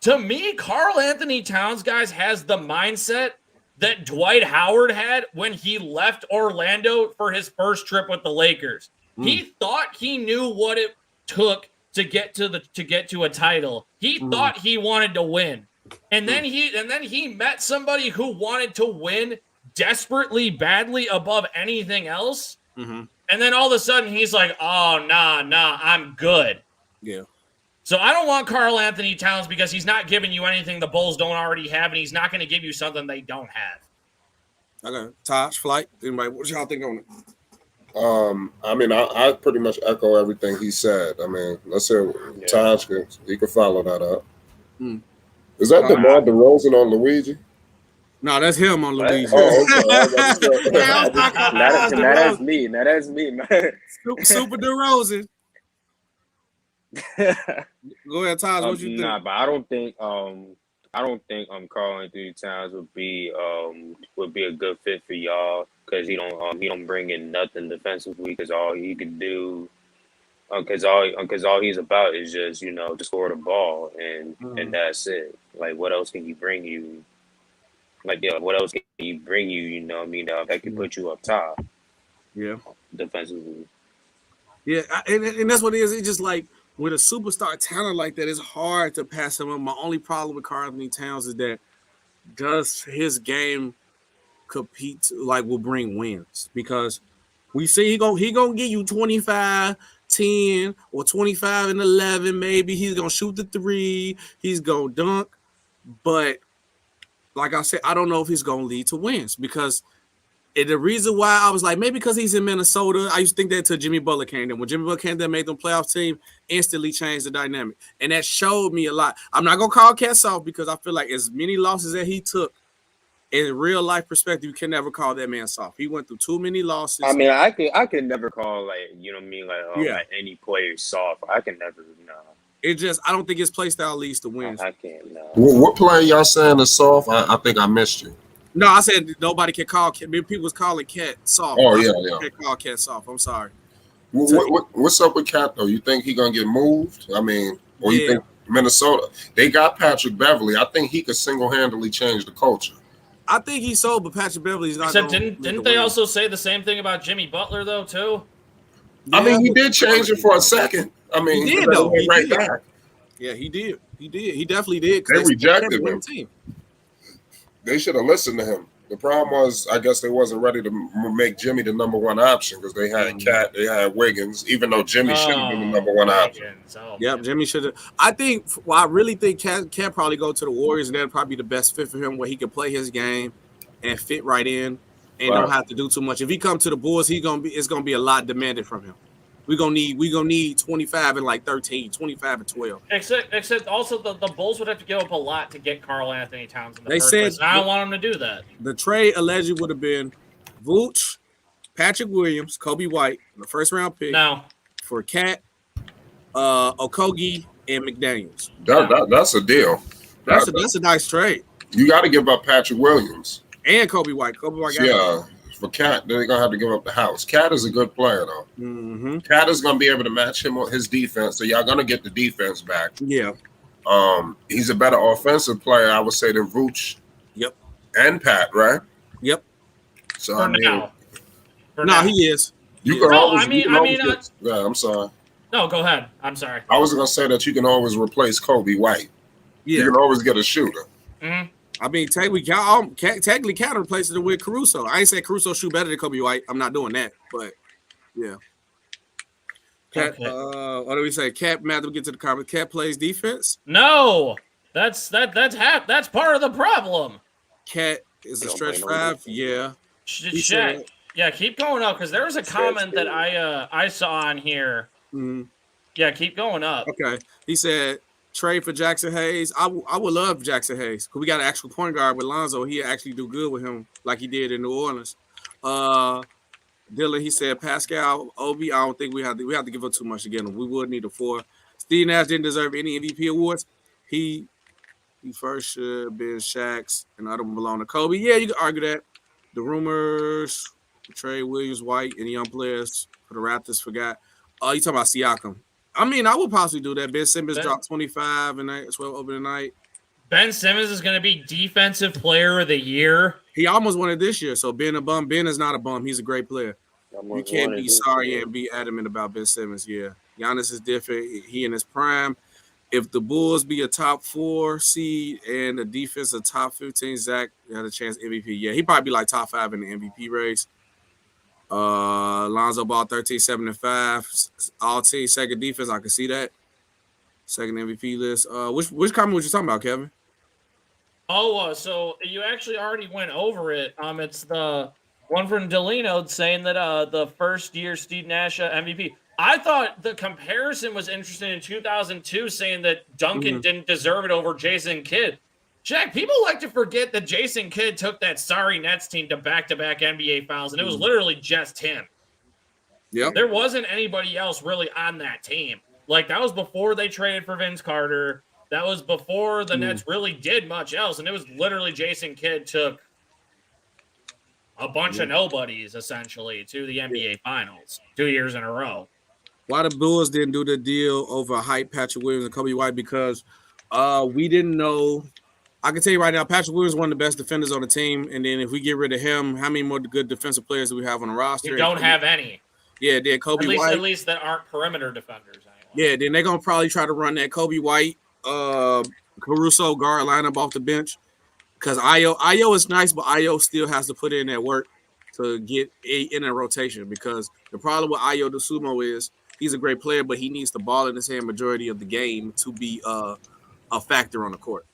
to me, Karl Anthony Towns, guys, has the mindset that Dwight Howard had when he left Orlando for his first trip with the Lakers. He thought he knew what it took to get to a title. He thought he wanted to win. And then he met somebody who wanted to win desperately badly above anything else. And then all of a sudden he's like, "Oh, nah, I'm good." Yeah. So I don't want Karl Anthony Towns because he's not giving you anything the Bulls don't already have, and he's not going to give you something they don't have. Okay. Tosh, Flight, anybody, what y'all think on it? I mean, I pretty much echo everything he said. I mean, let's say Tosh, he could follow that up. Is that DeMar DeRozan on Luigi? No, that's him on Luigi. That's me, man. Super DeRozan. Go ahead, Tosh. What you think? Nah, but I don't think Karl Anthony Towns would be a good fit for y'all because he don't bring in nothing defensively because all he could do because all he's about is just to score the ball and that's it. Like what else can he bring you? Like what else can he bring you? You know what I mean? That can put you up top. Yeah, defensively. Yeah, and that's what it is. It's just like. With a superstar talent like that, it's hard to pass him up. My only problem with Karl Anthony Towns is that does his game compete will bring wins? Because we see he gonna give you 25, 10, or 25 and 11. Maybe he's gonna shoot the three. He's gonna dunk, but like I said, I don't know if he's gonna lead to wins because. And the reason why I was like, maybe because he's in Minnesota, I used to think that until Jimmy Butler came there. When Jimmy Butler came there, made them playoff team, instantly changed the dynamic. And that showed me a lot. I'm not going to call Cat soft because I feel like as many losses that he took, in real life perspective, you can never call that man soft. He went through too many losses. I mean, I could never call like any player soft. I can never It just I don't think his play style leads to wins. I can't. No. What player y'all saying is soft? I think I missed you. No, I said nobody can call Cat. People was calling Cat soft. Oh, yeah. Can't call Cat soft. I'm sorry. What's up with Cat, though? You think he going to get moved? I mean, or you think Minnesota? They got Patrick Beverly. I think he could single-handedly change the culture. I think he's so, but Patrick Beverly's not. Except didn't they also say the same thing about Jimmy Butler, though, too? Yeah. I mean, he did change it for a second. I mean, he did, though. He right did. back. Yeah, he did. He definitely did. They rejected him. They should have listened to him. The problem was, I guess they wasn't ready to make Jimmy the number one option because they had Cat, they had Wiggins, even though Jimmy should have been the number one option. Yep, Jimmy should have. I really think Cat probably go to the Warriors, and that'd probably be the best fit for him, where he can play his game and fit right in and don't have to do too much. If he come to the Bulls, it's gonna be a lot demanded from him. We're gonna need 25 and like 13, 25 and 12. Except also the Bulls would have to give up a lot to get Karl Anthony Towns in the first said place. I don't want them to do that. The trade allegedly would have been Vooch, Patrick Williams, Kobe White, the first round pick. No. For Cat, Okogie, and McDaniels. That's a deal. That's a nice trade. You got to give up Patrick Williams and Kobe White. Kobe White got for Cat, they're gonna have to give up the house. Cat is a good player though. Mm-hmm. Cat is gonna be able to match him on his defense, so y'all gonna get the defense back. Yeah. He's a better offensive player, I would say, than Vooch. Yep. And Pat, right? Yep. So For now. He is. I'm sorry. No, go ahead. I'm sorry. I was gonna say that you can always replace Kobe White. Yeah. You can always get a shooter. Mm-hmm. I mean, technically, Cat replaces it with Caruso. I ain't say Caruso shoot better than Kobe White. I'm not doing that, but yeah. Cat. Okay. What do we say? Cat. Matthew, get to the comment. Cat plays defense. No, that's part of the problem. Cat is a stretch five. Yeah. Yeah, keep going up because there was a comment that I saw on here. Mm-hmm. Yeah, keep going up. Okay. He said. Trade for Jackson Hayes. I would love Jackson Hayes because we got an actual point guard with Lonzo. He actually do good with him like he did in New Orleans. Dylan, he said Pascal, Obi. I don't think we have to give up too much to get him. We would need a 4. Steve Nash didn't deserve any MVP awards. He first should have been Shaq's, and the other one belong to Kobe. Yeah, you can argue that. The rumors, Trey Williams, White, and young players for the Raptors forgot. You talking about Siakam? I mean, I would possibly do that. Ben Simmons dropped 25 and 12 over the night. Ben Simmons is going to be Defensive Player of the Year. He almost won it this year, so Ben a bum. Ben is not a bum. He's a great player. You can't be sorry and be adamant about Ben Simmons. Yeah, Giannis is different. He in his prime. If the Bulls be a top 4 seed and the defense a top 15, Zach had a chance MVP. Yeah, he probably be like top 5 in the MVP race. Lonzo Ball 13, 7, and 5. All team second defense. I can see that. Second MVP list. Which comment was you talking about, Kevin? Oh, so you actually already went over it. It's the one from Delino saying that the first year Steve Nash MVP. I thought the comparison was interesting in 2002, saying that Duncan didn't deserve it over Jason Kidd. Jack, people like to forget that Jason Kidd took that sorry Nets team to back-to-back NBA finals, and it was literally just him. Yeah, there wasn't anybody else really on that team. Like, that was before they traded for Vince Carter. That was before the Nets really did much else, and it was literally Jason Kidd took a bunch of nobodies, essentially, to the NBA Finals 2 years in a row. Why the Bulls didn't do the deal over hype Patrick Williams and Kobe White? Because we didn't know. I can tell you right now, Patrick Williams is one of the best defenders on the team. And then if we get rid of him, how many more good defensive players do we have on the roster? You don't have any. Yeah, then Kobe White. At least that aren't perimeter defenders. Anyway. Yeah, then they're going to probably try to run that Kobe White, Caruso guard lineup off the bench. Because Io is nice, but Io still has to put in that work to get in a rotation. Because the problem with Io DeSumo is he's a great player, but he needs the ball in his hand majority of the game to be a factor on the court.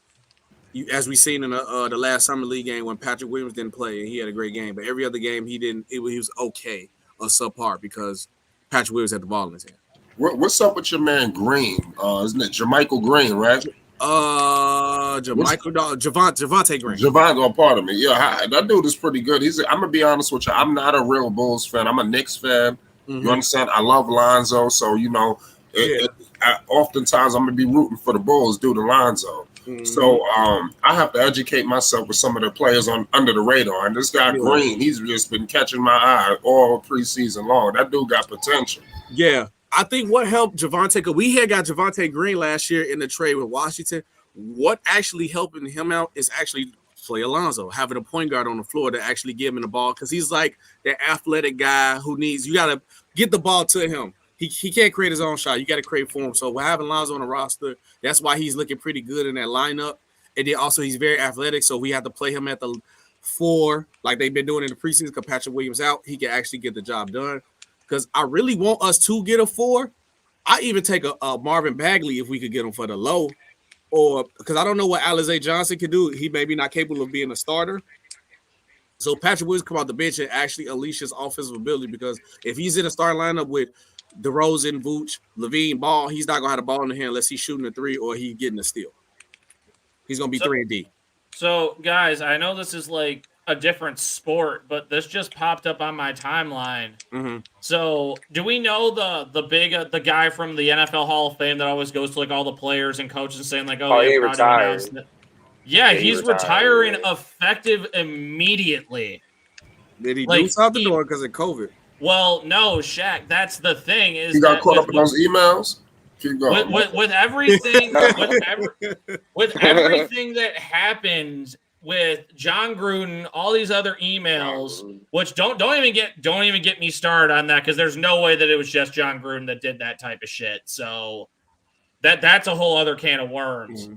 As we seen in the last summer league game when Patrick Williams didn't play and he had a great game, but every other game he didn't. He was okay or subpar because Patrick Williams had the ball in his hand. What's up with your man Green? Isn't it Jermichael Green, right? Javante Green. Javante, part of me. Yeah, that dude is pretty good. I'm gonna be honest with you. I'm not a real Bulls fan. I'm a Knicks fan. You understand? I love Lonzo, so oftentimes I'm gonna be rooting for the Bulls due to Lonzo. So I have to educate myself with some of the players under the radar. And this guy Green, he's just been catching my eye all preseason long. That dude got potential. Yeah, I think what helped Javante, because we had got Javante Green last year in the trade with Washington. What actually helping him out is actually play Alonzo, having a point guard on the floor to actually give him the ball, because he's like that athletic guy who you got to get the ball to him. He can't create his own shot. You got to create for him. So we're having Lonzo on the roster. That's why he's looking pretty good in that lineup. And then also he's very athletic, so we have to play him at the 4 like they've been doing in the preseason. Because Patrick Williams out, he can actually get the job done. Because I really want us to get a 4. I even take a Marvin Bagley if we could get him for the low. Or because I don't know what Alize Johnson can do. He may be not capable of being a starter. So Patrick Williams come out the bench and actually unleash his offensive ability, because if he's in a starting lineup with DeRozan, Vooch, Lavine, Ball, he's not going to have the ball in the hand unless he's shooting a 3 or he's getting a steal. He's going to be 3 and D. So, guys, I know this is like a different sport, but this just popped up on my timeline. So, do we know the guy from the NFL Hall of Fame that always goes to like all the players and coaches saying like, "Oh, he retired." Yeah, he's retiring effective immediately. Did he do something or because of COVID? Well, no, Shaq. That's the thing. Is he got caught up in those emails? Keep going. With everything, with everything that happened with John Gruden, all these other emails, which don't even get me started on that, because there's no way that it was just John Gruden that did that type of shit. So that's a whole other can of worms.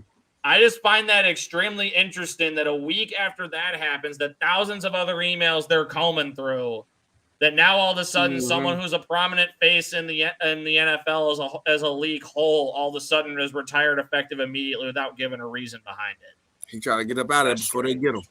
I just find that extremely interesting that a week after that happens, that thousands of other emails they're combing through, that now all of a sudden someone who's a prominent face in the NFL as a league whole all of a sudden is retired effective immediately without giving a reason behind it. He trying to get up out of it before they get him.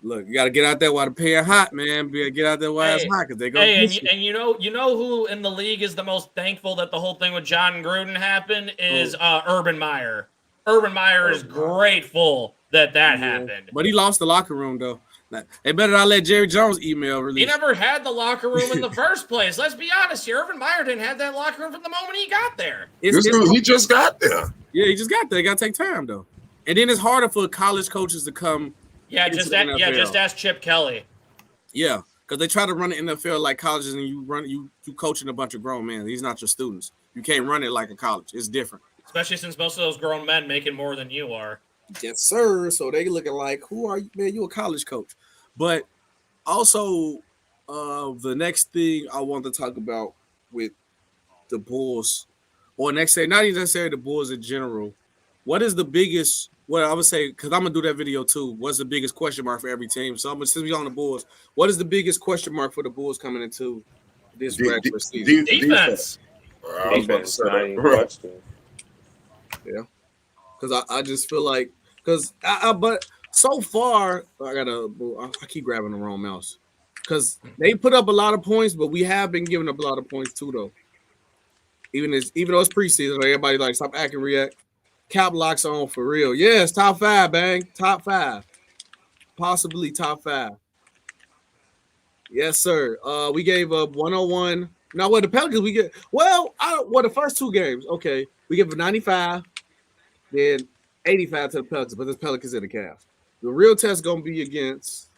Look, you got to get out there while the pay hot, man. Get out there while it's hot, because they go. Hey, and you know who in the league is the most thankful that the whole thing with John Gruden happened is Urban Meyer. Urban Meyer is grateful that happened. But he lost the locker room, though. They better not let Jerry Jones email release. He never had the locker room in the first place. Let's be honest here. Urban Meyer didn't have that locker room from the moment he got there. He just got there. Yeah, he just got there. It got to take time, though. And then it's harder for college coaches to come. Just ask Chip Kelly. Yeah, because they try to run the NFL like colleges, and you coaching a bunch of grown men. These not your students. You can't run it like a college. It's different. Especially since most of those grown men making more than you are. Yes, sir. So they looking like, who are you, man? You a college coach. But also, the next thing I want to talk about with the Bulls, or not even necessarily the Bulls in general, what is the biggest, well, I would say, because I'm going to do that video too, what's the biggest question mark for every team? So since we're on the Bulls, what is the biggest question mark for the Bulls coming into this regular season? Defense. I was about to say that. Yeah. Because I just feel like, but so far, I keep grabbing the wrong mouse. Because they put up a lot of points, but we have been giving up a lot of points too, though. Even though it's preseason, everybody like stop acting react. Cap locks on for real. Yes, top 5, bang. Top 5. Possibly top 5. Yes, sir. We gave up 101. Now, what the Pelicans we get? Well, the first 2 games. Okay, we give a 95, then 85 to the Pelicans, but there's Pelicans in the Cavs. The real test gonna be against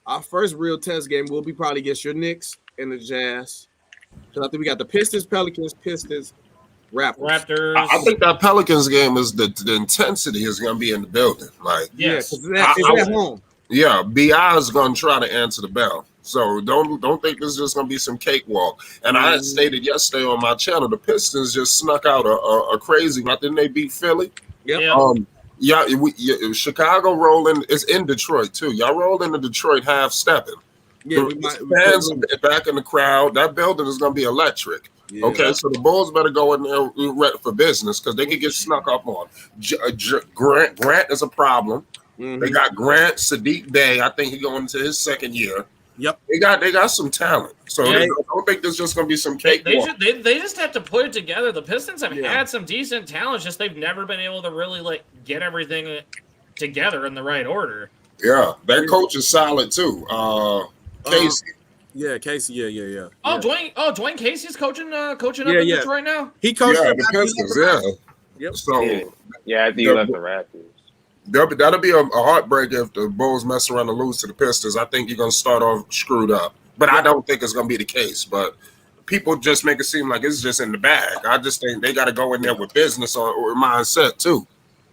our first real test game. Will be probably against your Knicks and the Jazz. Because I think we got the Pistons, Pelicans, Raptors. I think that Pelicans game is the intensity is going to be in the building. Like, yes, it's at home. Yeah, BI is going to try to answer the bell. So don't think this is just going to be some cakewalk. And I had stated yesterday on my channel, the Pistons just snuck out a crazy. Didn't they beat Philly? Yep. Chicago rolling is in Detroit too. Y'all roll into Detroit half stepping. Yeah, fans back in the crowd. That building is going to be electric. Yeah. Okay, so the Bulls better go in there ready for business because they could get snuck up on. Grant is a problem. Mm-hmm. They got Grant, Sadiq Bey. I think he's going into his second year. Yep, they got some talent. So I don't think there's just going to be some cake. They just have to put it together. The Pistons have had some decent talent, just they've never been able to really get everything together in the right order. Yeah, that coach is solid too. Casey. Casey. Yeah. Dwayne Casey's coaching up in Detroit now. He coached the Pistons. Yep. So I think he left the Raptors. That'll be a heartbreak if the Bulls mess around and lose to the Pistons. I think you're going to start off screwed up. But I don't think it's going to be the case. But people just make it seem like it's just in the bag. I just think they got to go in there with business or mindset too.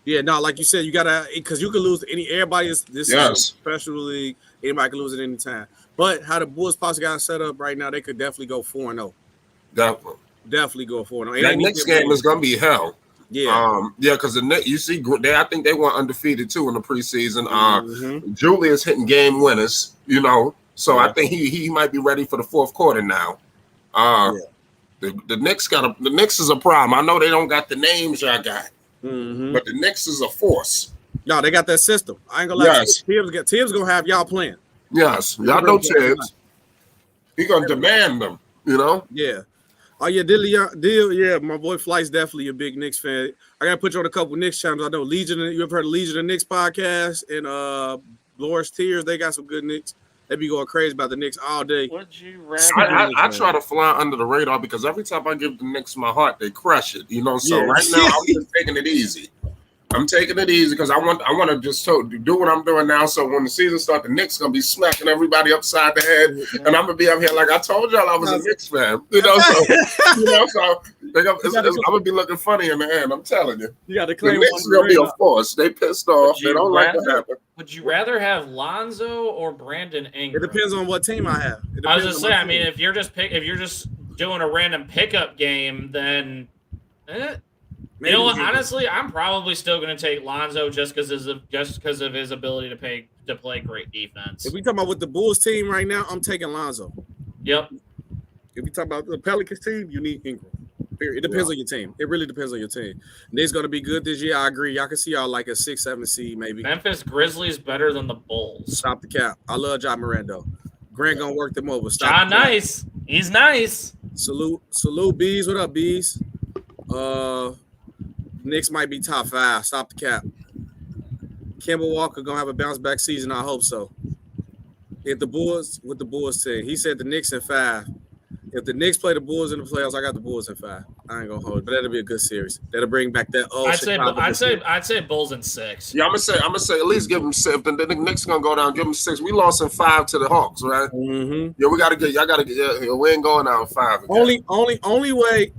Yeah, no, like you said, you got to – because you could lose to everybody. This is a professional league. Anybody can lose at any time. But how the Bulls possibly got set up right now, they could definitely go 4-0. Definitely go 4-0. That next game is going to be hell. Yeah, because I think they went undefeated too in the preseason. Julius hitting game winners, so I think he might be ready for the fourth quarter now. The Knicks is a problem. I know they don't got the names y'all got, but the Knicks is a force. No, they got that system. I ain't gonna lie. Yes. Tibbs gonna have y'all playing. Yes, y'all know Tibbs. He gonna demand them. Yeah. Oh, yeah, my boy Flight's definitely a big Knicks fan. I got to put you on a couple Knicks channels. I know Legion, you ever heard of Legion of Knicks podcast? And Lawrence Tears, they got some good Knicks. They be going crazy about the Knicks all day. I try to fly under the radar because every time I give the Knicks my heart, they crush it. So right now, I'm just taking it easy. I'm taking it easy because I want to just do what I'm doing now. So when the season starts, the Knicks gonna be smacking everybody upside the head, and I'm gonna be up here like I told y'all I was a Knicks fan. So I'm gonna be looking funny in the end. I'm telling you. You got to claim the Knicks gonna be a force. They pissed off. They don't like what happened. Would you rather have Lonzo or Brandon Ingram? It depends on what team I have. I was just saying. I mean, if you're just doing a random pickup game, then. You know what? Honestly, I'm probably still going to take Lonzo just because of his ability to play great defense. If we talk about with the Bulls team right now, I'm taking Lonzo. Yep. If we talk about the Pelicans team, you need Ingram. It depends on your team. It really depends on your team. They's going to be good this year. I agree. Y'all can see y'all like a 6-7 seed maybe. Memphis Grizzlies better than the Bulls. Stop the cap. I love Ja Morant. Grant gonna work them over. Ja nice. He's nice. Salute Bees. What up, Bees? Knicks might be top 5. Stop the cap. Kemba Walker gonna have a bounce back season. I hope so. If the Bulls, what the Bulls said, he said the Knicks in 5. If the Knicks play the Bulls in the playoffs, I got the Bulls in 5. I ain't gonna hold it, but that'll be a good series. That'll bring back that old Chicago. I'd say Bulls in 6. Yeah, I'm gonna say at least give them 6. If the Knicks gonna go down, give them 6. We lost in 5 to the Hawks, right? Mm-hmm. Yeah, y'all gotta get. Yeah, we ain't going down 5 again. Only way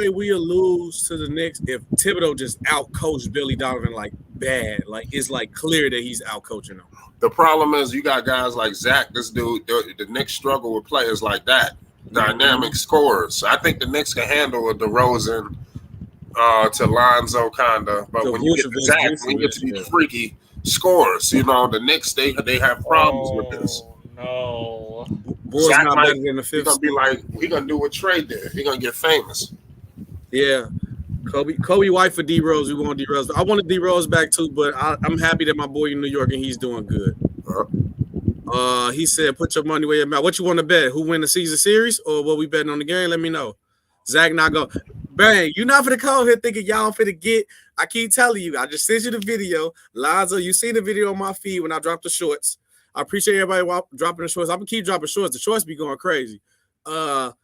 we'll lose to the Knicks if Thibodeau just out coached Billy Donovan like bad. Like it's like clear that he's out coaching him. The problem is you got guys like Zach. This dude, the Knicks struggle with players like that. Dynamic scorers. I think the Knicks can handle a DeRozan to Lonzo kind of, but when you get to Zach, when you get to these freaky scores, the Knicks they have problems with this. No, Zach not better than the 5th. He's gonna be like he gonna do what Trey did. He gonna get famous. Yeah, Kobe White for D Rose. We want D Rose. I wanted D Rose back too, but I'm happy that my boy in New York and he's doing good. He said, "Put your money where your mouth." What you want to bet? Who win the season series or what we betting on the game? Let me know. Zach not go. Bang, you not for the call here thinking y'all finna get. I keep telling you, I just sent you the video. Lonzo, you see the video on my feed when I dropped the shorts. I appreciate everybody dropping the shorts. I'm gonna keep dropping shorts. The shorts be going crazy. Zach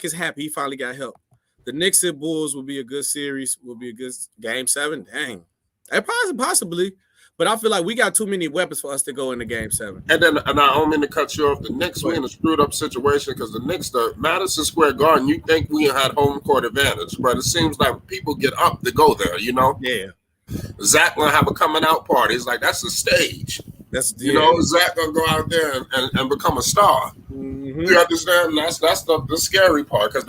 is happy he finally got help. The Knicks and Bulls will be a good series. Will be a good game 7. Dang, possibly. But I feel like we got too many weapons for us to go into game 7. And I don't mean to cut you off. The Knicks, we're in a screwed up situation because the Knicks, the Madison Square Garden, you think we had home court advantage, but it seems like people get up to go there, Yeah. Zach gonna have a coming out party. It's like that's the stage. Zach gonna go out there and become a star. Mm-hmm. You understand? And that's the scary part because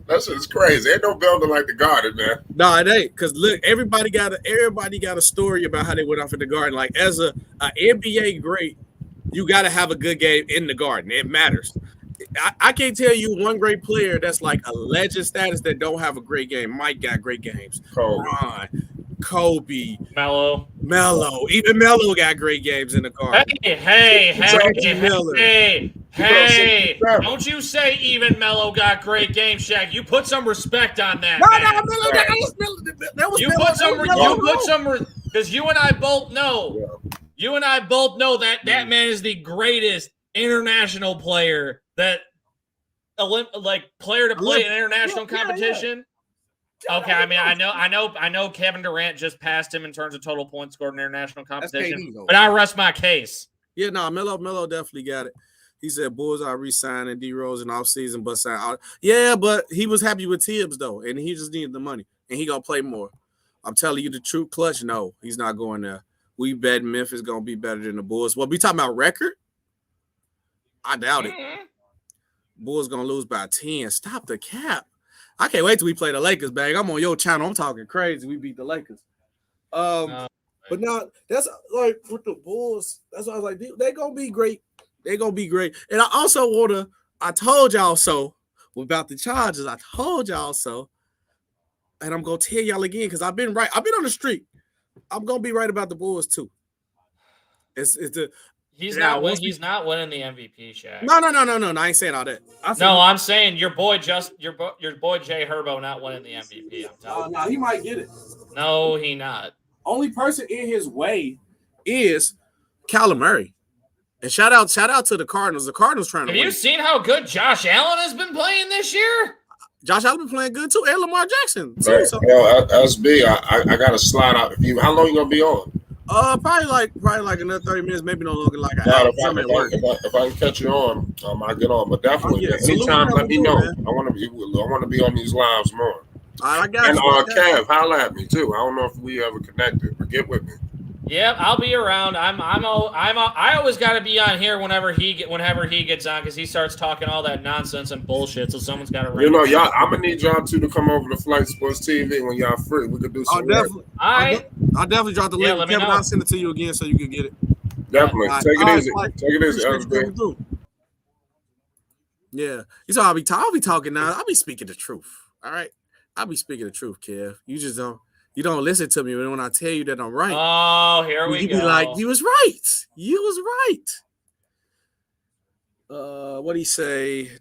that's just crazy. Ain't no building like the Garden, man. No, it ain't. Because look, everybody got a story about how they went off in the Garden. Like as a NBA great, you got to have a good game in the Garden. It matters. I can't tell you one great player that's like a legend status that don't have a great game. Mike got great games. Kobe, Melo. Even Melo got great games in the Garden. Hey! Don't you say even Melo got great games, Shaq? You put some respect on that. You put some because you and I both know. You and I both know that man is the greatest international player that player to play in international competition. Okay, I mean, I know Kevin Durant just passed him in terms of total points scored in international competition, but I rest my case. Yeah, no, Melo definitely got it. He said Bulls are re-signing D Rose in offseason, but sign out. Yeah, but he was happy with Tibbs though, and he just needed the money, and he gonna play more. I'm telling you the truth, Clutch. No, he's not going there. We bet Memphis gonna be better than the Bulls. Well, we talking about record? I doubt it. Bulls gonna lose by 10. Stop the cap. I can't wait till we play the Lakers, bang. I'm on your channel. I'm talking crazy. We beat the Lakers. But now that's like with the Bulls. That's why I was like, they're gonna be great. They're gonna be great. And I also I told y'all so about the Chargers. I told y'all so. And I'm gonna tell y'all again because I've been right. I've been on the street. I'm gonna be right about the Bulls too. He's not winning the MVP, Shaq. No. I ain't saying all that. I'm saying your boy Jay Herbo not winning the MVP. I'm telling you. No, he might get it. No, he not. Only person in his way is Kyler Murray. And shout out to the Cardinals. The Cardinals trying to win. Have you seen how good Josh Allen has been playing this year? Josh Allen been playing good too, and Lamar Jackson. SB, I got to slide out. How long you gonna be on? Probably like another 30 minutes, maybe no longer like an hour. If I can catch you on, I get on. But definitely, anytime, let me know. I want to be on these lives more. I got and you. Kev, holla at me too. I don't know if we ever connected, but get with me. Yep, I'll be around. I always got to be on here whenever he gets on because he starts talking all that nonsense and bullshit. So someone's got to. Y'all. I'm gonna need y'all two to come over to Flight Sports TV when y'all free. We could do some. I'll definitely drop the link. Kevin, I'll send it to you again so you can get it. Definitely. Take it easy. Take it easy. Yeah, you saw I'll be talking now. I'll be speaking the truth. All right, I'll be speaking the truth, Kev. You just don't. You don't listen to me when I tell you that I'm right. Oh, here we go. You be like, you was right. You was right. What did he say?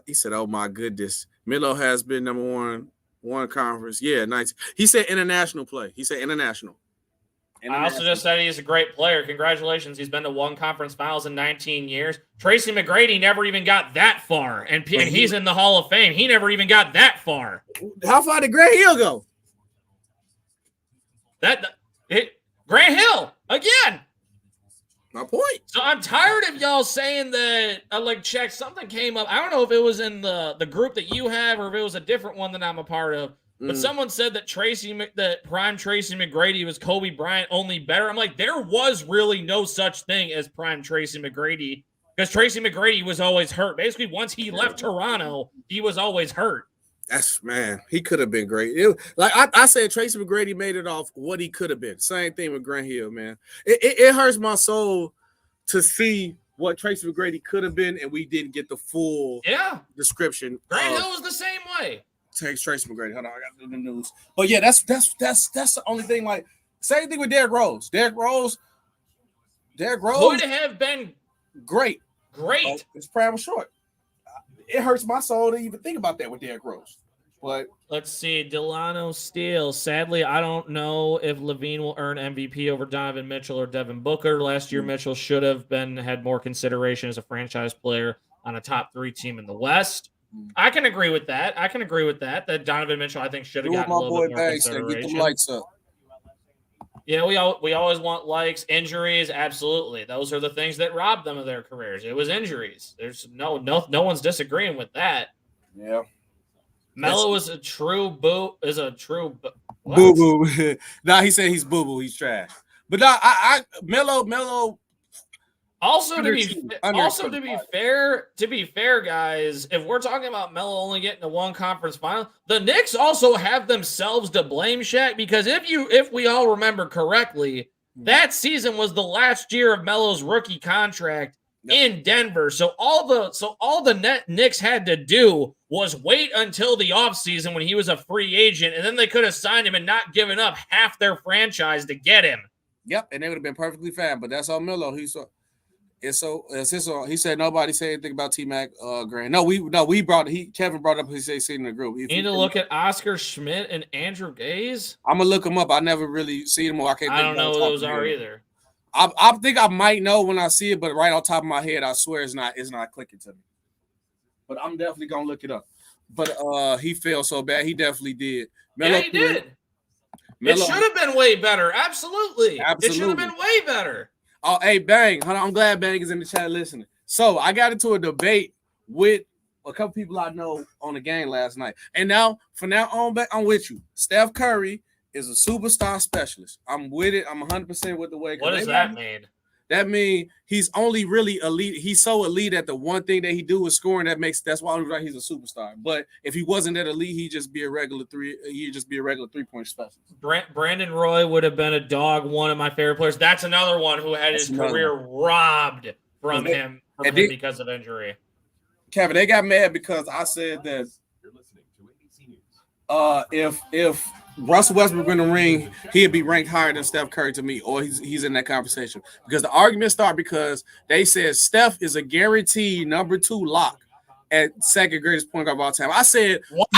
He said, oh, my goodness. Melo has been number one conference. Yeah, nice. He said international play. He said international. I also just said he's a great player. Congratulations. He's been to one conference finals in 19 years. Tracy McGrady never even got that far. And he's in the Hall of Fame. He never even got that far. How far did Grant Hill go? Grant Hill, again. My point. So I'm tired of y'all saying that, check, something came up. I don't know if it was in the group that you have or if it was a different one that I'm a part of. But someone said that prime Tracy McGrady was Kobe Bryant, only better. I'm like, there was really no such thing as prime Tracy McGrady because Tracy McGrady was always hurt. Basically, once he left Toronto, he was always hurt. He could have been great. I said, Tracy McGrady made it off what he could have been. Same thing with Grant Hill, man. It hurts my soul to see what Tracy McGrady could have been, and we didn't get the full description. Grant Hill was the same way. Takes Tracy McGrady. Hold on, I got to do the news. But yeah, that's the only thing. Like, same thing with Derrick Rose. Derrick Rose would have been great. His prime was short. It hurts my soul to even think about that with Derrick Rose. But let's see, Delano Steele. Sadly, I don't know if Lavine will earn MVP over Donovan Mitchell or Devin Booker. Last year, Mitchell should have had more consideration as a franchise player on a top 3 team in the West. I can agree with that. That Donovan Mitchell, I think, should have gotten a little bit more consideration. Get them lights up. Yeah, we always want likes. Injuries, absolutely. Those are the things that robbed them of their careers. It was injuries. There's no one's disagreeing with that. Yeah. Melo is a true boo. Boo boo. Nah, he said he's boo boo. He's trash. But nah, Melo. Also to be fair, guys, if we're talking about Melo only getting to one conference final, the Knicks also have themselves to blame, Shaq, because if we all remember correctly, that season was the last year of Melo's rookie contract in Denver. So all the Knicks had to do was wait until the offseason when he was a free agent, and then they could have signed him and not given up half their franchise to get him. Yep, and they would have been perfectly fine, but that's all Melo. He said nobody said anything about T-Mac Grant. Kevin brought up his seen in the group. You need to look at Oscar Schmidt and Andrew Gaze. I'm gonna look them up. I never really seen them. I don't know who those are either. I think I might know when I see it, but right on top of my head, I swear it's not clicking to me. But I'm definitely gonna look it up. But he failed so bad. He definitely did. Melo, he did. It should have been way better. Absolutely. It should have been way better. Oh, hey, Bang. Hold on. I'm glad Bang is in the chat listening. So I got into a debate with a couple people I know on the game last night. And now, from now on back, I'm with you. Steph Curry is a superstar specialist. I'm with it. I'm 100% with the way. What does that mean? That means he's only really elite. He's so elite at the one thing that he do is scoring. That's why he's a superstar. But if he wasn't that elite, he'd just be a regular 3-point specialist. Brandon Roy would have been a dog. One of my favorite players. That's another one who had his career robbed from him because of injury. Kevin, they got mad because I said that if Russell Westbrook in the ring, he'd be ranked higher than Steph Curry to me, or he's in that conversation. Because the argument started because they said Steph is a guaranteed number 2 lock at second greatest point guard of all time. I said, what?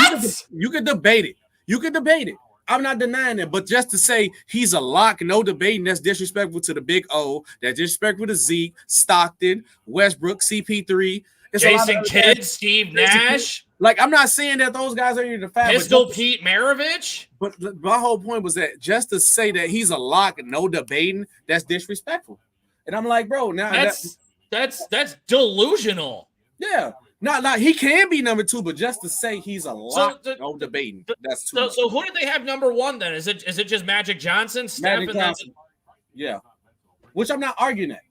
You could debate it. I'm not denying that, but just to say he's a lock, no debating, that's disrespectful to the Big O, that's disrespectful to Zeke, Stockton, Westbrook, CP3. Jason Kidd, Steve Nash. Like, I'm not saying that those guys are in the fact. Pistol Pete Maravich. But my whole point was that just to say that he's a lock and no debating, that's disrespectful. And I'm like, bro, now that's delusional. Yeah. Not he can be number 2, but just to say he's a lock, no debating. That's too. So who did they have number 1 then? Is it just Magic Johnson? Magic Johnson. Yeah. Which I'm not arguing that.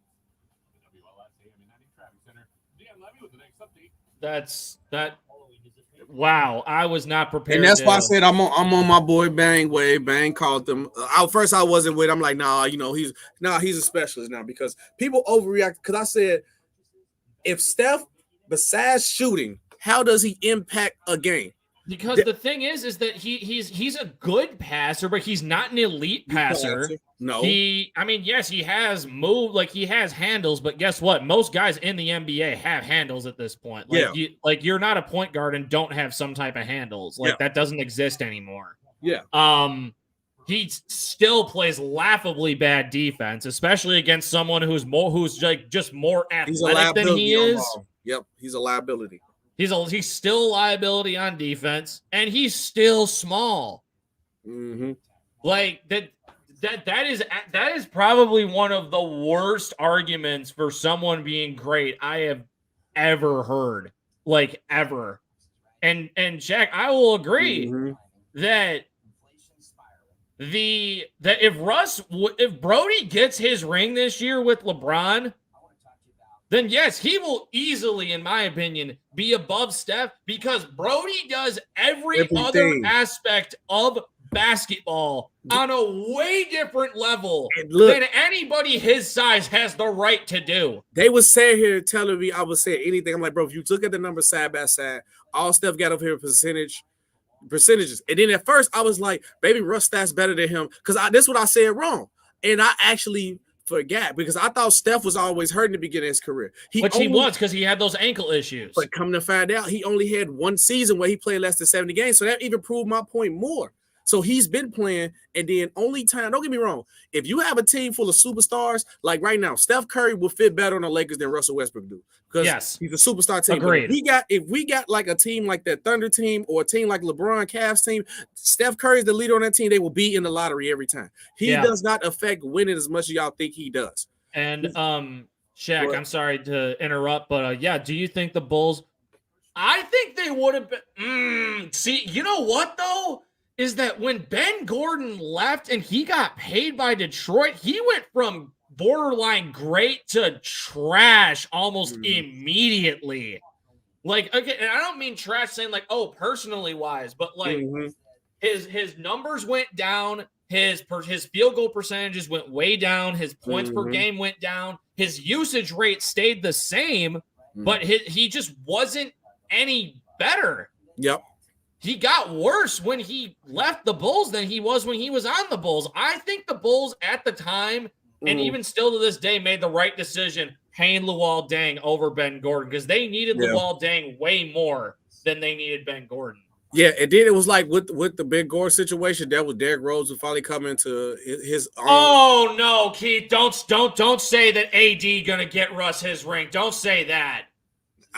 Wow, I was not prepared. And that's why I said I'm on my boy Bang wave. Bang called them. First I wasn't with. I'm like, he's a specialist now because people overreact. Because I said, if Steph, besides shooting, how does he impact a game? Because the thing is that he's a good passer, but he's not an elite passer. No. Yes, he has moved, like he has handles, but guess what? Most guys in the NBA have handles at this point. You're not a point guard and don't have some type of handles. That doesn't exist anymore. Yeah. he still plays laughably bad defense, especially against someone who's like just more athletic than he is. Yep, he's a liability. He's still a liability on defense, and he's still small. Mm-hmm. Like that is probably one of the worst arguments for someone being great I have ever heard, like ever. And Jack, I will agree that if Brody gets his ring this year with LeBron, then yes, he will easily, in my opinion, be above Steph because Brody does every other aspect of basketball on a way different level than anybody his size has the right to do. They was saying here telling me I was saying anything. I'm like, bro, if you look at the numbers side by side, all Steph got up here percentages. And then at first I was like, baby, Russ stats better than him because this is what I said wrong. And I actually forgot because I thought Steph was always hurt in the beginning of his career. He was because he had those ankle issues. But come to find out, he only had one season where he played less than 70 games. So that even proved my point more. So he's been playing, and then only time, don't get me wrong, if you have a team full of superstars, like right now, Steph Curry will fit better on the Lakers than Russell Westbrook do. Because he's a superstar team. Agreed. If we got like a team like that Thunder team or a team like LeBron Cavs team, Steph Curry is the leader on that team, they will be in the lottery every time. He does not affect winning as much as y'all think he does. And Shaq, I'm sorry to interrupt, but do you think the Bulls, I think they would have been, see, you know what though? Is that when Ben Gordon left and he got paid by Detroit, he went from borderline great to trash almost immediately. Like, okay, and I don't mean trash saying like, oh, personally wise, but like his numbers went down, his field goal percentages went way down, his points per game went down, his usage rate stayed the same, but he just wasn't any better. Yep. He got worse when he left the Bulls than he was when he was on the Bulls. I think the Bulls at the time, and even still to this day, made the right decision paying Luol Deng over Ben Gordon because they needed Luol Deng way more than they needed Ben Gordon. Yeah, and then it was like with the Ben Gordon situation, that was Derrick Rose who finally come into his own. Oh no, Keith! Don't say that AD gonna get Russ his ring. Don't say that.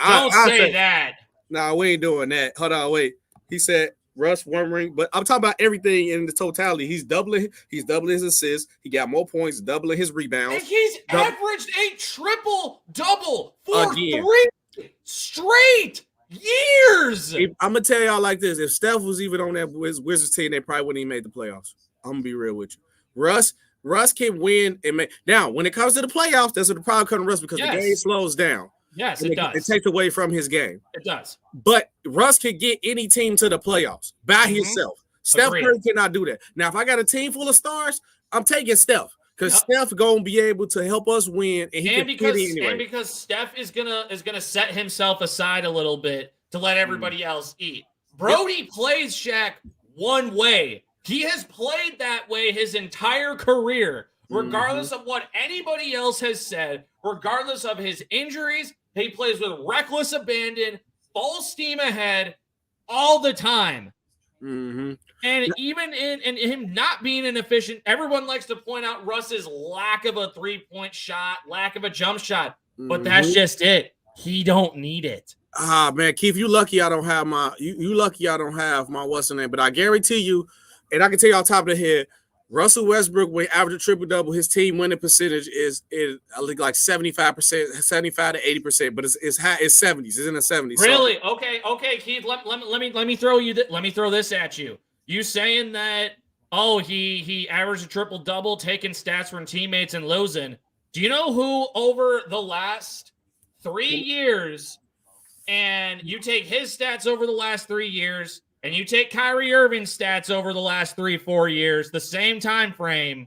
Don't say that. Nah, we ain't doing that. Hold on, wait. He said Russ one ring, but I'm talking about everything in the totality. He's doubling his assists. He got more points, doubling his rebounds. And he's averaged a triple-double for 3 straight years. I'm gonna tell y'all like this: if Steph was even on that Wizards team, they probably wouldn't even make the playoffs. I'm gonna be real with you. Russ can win and make. Now, when it comes to the playoffs, that's what the problem comes to Russ because the game slows down. Yes, it does. It takes away from his game. It does. But Russ can get any team to the playoffs by himself. Steph Curry cannot do that. Now, if I got a team full of stars, I'm taking Steph because Steph gonna be able to help us win, and because Steph is gonna set himself aside a little bit to let everybody else eat. Brody plays Shaq one way. He has played that way his entire career, regardless of what anybody else has said, regardless of his injuries. He plays with reckless abandon, full steam ahead all the time. And even in him not being inefficient, everyone likes to point out Russ's lack of a three-point shot, lack of a jump shot. But that's just it. He don't need it. Man, Keith, you lucky I don't have my you lucky I don't have my what's the name. But I guarantee you, and I can tell you off the top of the head, Russell Westbrook, when average a triple-double, his team winning percentage is like 75%, 75 to 80%, but it's high, it's 70s, it's in the 70s. Really? So. Okay, Keith. Let me throw you. Let me throw this at you. You saying that? Oh, he averaged a triple-double, taking stats from teammates and losing. Do you know who over the last 3 years, and you take his stats over the last 3 years? And you take Kyrie Irving's stats over the last 3-4 years, the same time frame,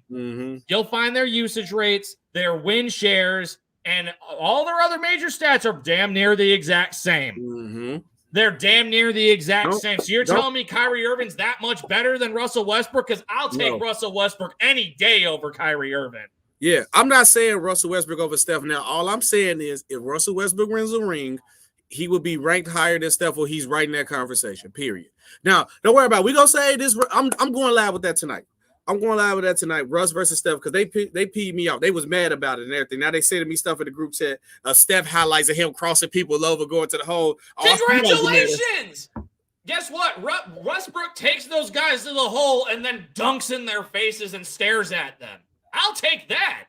you'll find their usage rates, their win shares, and all their other major stats are damn near the exact same. They're damn near the exact same. So you're telling me Kyrie Irving's that much better than Russell Westbrook? Because I'll take Russell Westbrook any day over Kyrie Irving. Yeah, I'm not saying Russell Westbrook over Steph. Now, all I'm saying is if Russell Westbrook wins a ring, he would be ranked higher than Steph, or he's right in that conversation, period. Now, don't worry about it. We're going to say this. I'm going live with that tonight. I'm going live with that tonight. Russ versus Steph, because they peed me off. They was mad about it and everything. Now they sending me stuff in the group chat. Steph highlights of him crossing people over, going to the hole. Congratulations! Guess what? Westbrook takes those guys to the hole and then dunks in their faces and stares at them. I'll take that.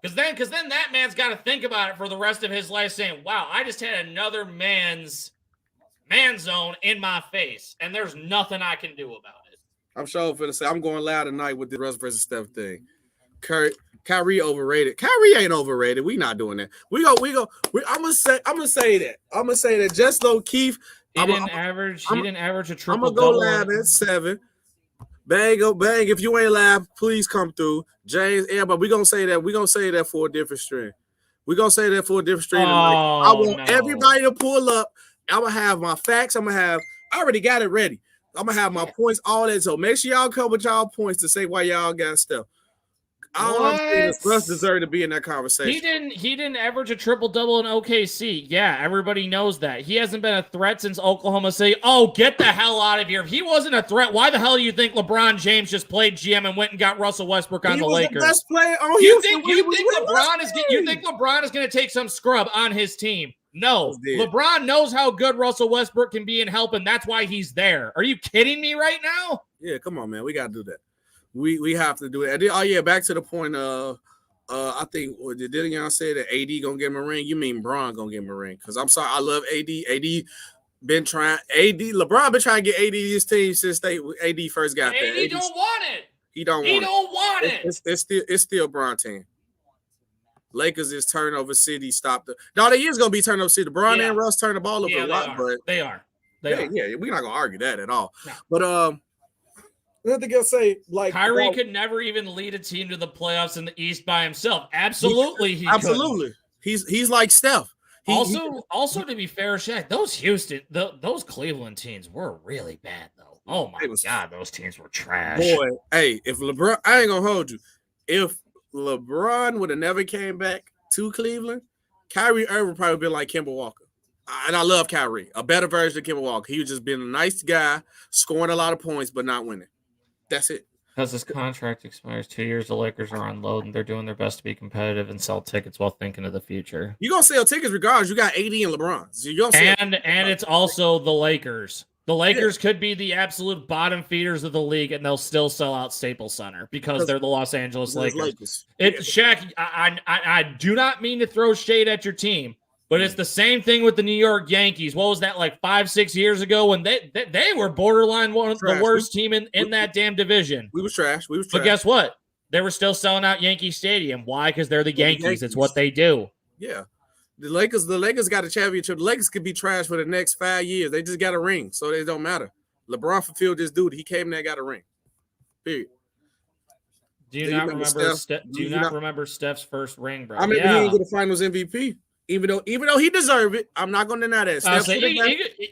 Because then that man's got to think about it for the rest of his life, saying, wow, I just had another man's man zone in my face, and there's nothing I can do about it. I'm sure for the say I'm going loud tonight with the Russ versus Steph thing. Kyrie overrated. Kyrie ain't overrated. We not doing that. I'm gonna say that. Just low Keith. He didn't average a triple. I'm gonna go live at 7. Bang, go bang. If you ain't live, please come through. James, but we're gonna say that for a different stream. We're gonna say that for a different stream tonight. I want everybody to pull up. I'm gonna have my facts. I already got it ready. I'm gonna have my points, all that. So make sure y'all come with y'all points to say why y'all got stuff. All I'm saying is Russ deserved to be in that conversation. He didn't average a triple-double in OKC. Yeah, everybody knows that. He hasn't been a threat since Oklahoma City. Oh, get the hell out of here. If he wasn't a threat, why the hell do you think LeBron James just played GM and went and got Russell Westbrook on the Lakers? The best player on you think LeBron is going to take some scrub on his team? No. LeBron knows how good Russell Westbrook can be in helping. That's why he's there. Are you kidding me right now? Yeah, come on, man. We got to do that. We have to do it. Back to the point of I think didn't y'all say that AD gonna get him a ring? You mean Bron gonna get him a ring? Because I'm sorry, I love AD. LeBron been trying to get AD his team since AD first got there. AD don't want it. He don't want it. It's still Bron team. Lakers is turnover city. No, they is gonna be turnover city. Bron and Russ turn the ball over a lot, but they are. Yeah, we're not gonna argue that at all. No. But nothing else to say. Like Kyrie could never even lead a team to the playoffs in the East by himself. Absolutely, he absolutely. Couldn't. He's like Steph. Also, to be fair, Shaq, those Cleveland teams were really bad though. Oh my God, those teams were trash. Boy, hey, if LeBron, I ain't gonna hold you. If LeBron would have never came back to Cleveland, Kyrie Irving would probably been like Kemba Walker. And I love Kyrie, a better version of Kemba Walker. He was just being a nice guy, scoring a lot of points, but not winning. That's it. Because his contract expires 2 years, the Lakers are on load, and they're doing their best to be competitive and sell tickets while thinking of the future. You're going to sell tickets regardless. You got AD and LeBron. So and it's also the Lakers. The Lakers could be the absolute bottom feeders of the league, and they'll still sell out Staples Center because they're the Los Angeles Lakers. Shaq, I do not mean to throw shade at your team, but it's the same thing with the New York Yankees. What was that, like 5-6 years ago when they were borderline one of the worst team in that damn division? We was trash. But guess what? They were still selling out Yankee Stadium. Why? Because they're the Yankees. It's what they do. Yeah. The Lakers got a championship. The Lakers could be trash for the next 5 years. They just got a ring, so it don't matter. LeBron fulfilled this duty. He came there and got a ring. Period. Do you not remember Steph's first ring, bro? I remember he didn't get the Finals MVP. Even though he deserved it, I'm not going to deny that.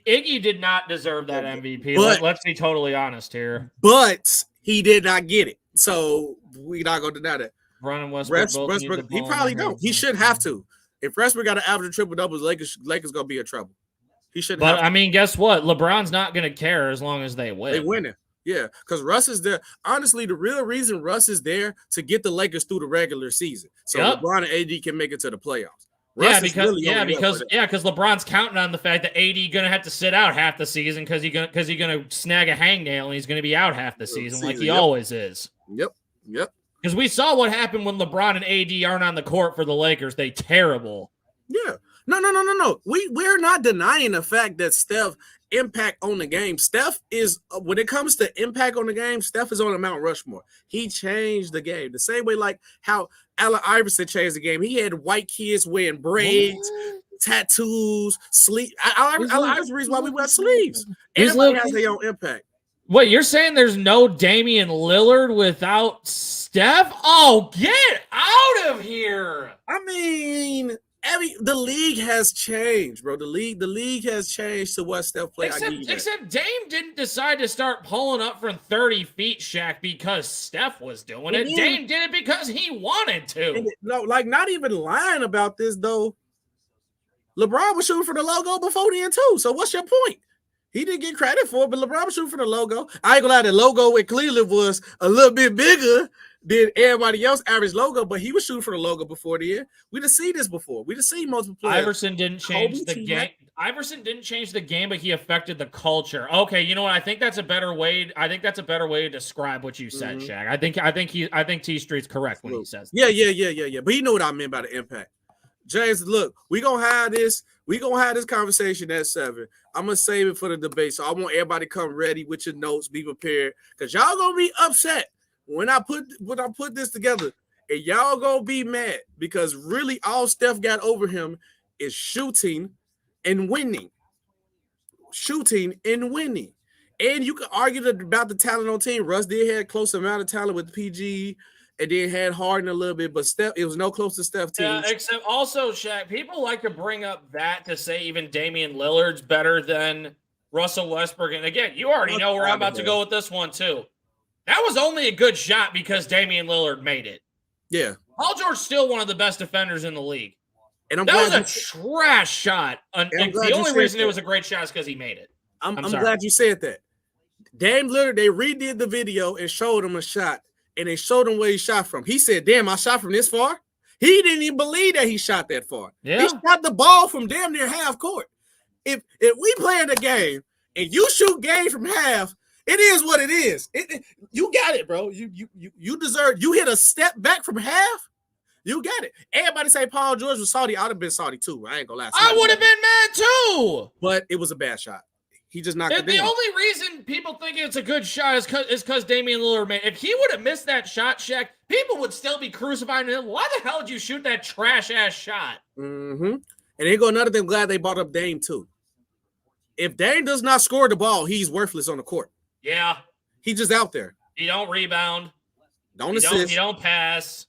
Iggy did not deserve that MVP. Let's be totally honest here. But he did not get it, so we're not going to deny that. Bron and Westbrook he probably don't. He should have to. If Westbrook got an average of triple doubles, Lakers gonna be in trouble. He should. But I mean, guess what? LeBron's not gonna care as long as they win. They winning. Yeah, because Russ is there. Honestly, the real reason Russ is there to get the Lakers through the regular season, so LeBron and AD can make it to the playoffs. Because LeBron's counting on the fact that AD gonna have to sit out half the season because he's gonna snag a hangnail and he's gonna be out half the season like he always is. Yep. Because we saw what happened when LeBron and AD aren't on the court for the Lakers. They terrible. Yeah. No. We're not denying the fact that Steph impact on the game. Steph is, when it comes to impact on the game, Steph is on the Mount Rushmore. He changed the game. The same way like how Allen Iverson changed the game. He had white kids wearing braids, tattoos, sleeve. Allen Iverson's the reason why we wear sleeves. Everybody has their own impact. Wait, you're saying there's no Damian Lillard without Steph? Oh, get out of here! I mean, the league has changed, bro. The league has changed to what Steph plays. Except Dame didn't decide to start pulling up from 30 feet, Shaq, because Steph was doing it. Dame did it because he wanted to. Not even lying about this, though. LeBron was shooting for the logo before then, too. So what's your point? He didn't get credit for it, but LeBron was shooting for the logo. I ain't gonna lie, the logo in Cleveland was a little bit bigger than everybody else average logo, but he was shooting for the logo before the year. We done seen this before. We done seen multiple players. Iverson didn't change the game. Iverson didn't change the game, but he affected the culture. Okay, you know what? I think that's a better way. I think that's a better way to describe what you said, Shaq. I think T Street's correct when he says that. Yeah. But you know what I meant by the impact. James, look, we gonna have this conversation at 7. I'm gonna save it for the debate. So I want everybody to come ready with your notes, be prepared, because y'all gonna be upset when I put this together. And y'all gonna be mad because really all Steph got over him is shooting and winning. Shooting and winning. And you can argue about the talent on team. Russ did have a close amount of talent with PG. And then had Harden a little bit, but Steph, it was no close to Steph team. Yeah, except also, Shaq, people like to bring up that to say even Damian Lillard's better than Russell Westbrook. And again, you already know where I'm about to go with this one, too. That was only a good shot because Damian Lillard made it. Yeah. Paul George's still one of the best defenders in the league. And that was a trash shot. The only reason it was a great shot is because he made it. I'm glad you said that. Dame Lillard, they redid the video and showed him a shot. And they showed him where he shot from. He said, damn, I shot from this far? He didn't even believe that he shot that far. Yeah. He shot the ball from damn near half court. If we playing the game and you shoot game from half, it is what it is. You got it, bro. You deserve. You hit a step back from half. You got it. Everybody say Paul George was salty. I'd have been salty too. I ain't gonna lie. I would have been mad too. But it was a bad shot. He just knocked it down. The only reason people think it's a good shot is because Damian Lillard made. If he would have missed that shot, Shaq, people would still be crucifying him. Why the hell did you shoot that trash ass shot? Mm-hmm. And they go another thing. Glad they brought up Dame too. If Dame does not score the ball, he's worthless on the court. Yeah, he's just out there. He don't rebound. Don't assist. He don't pass.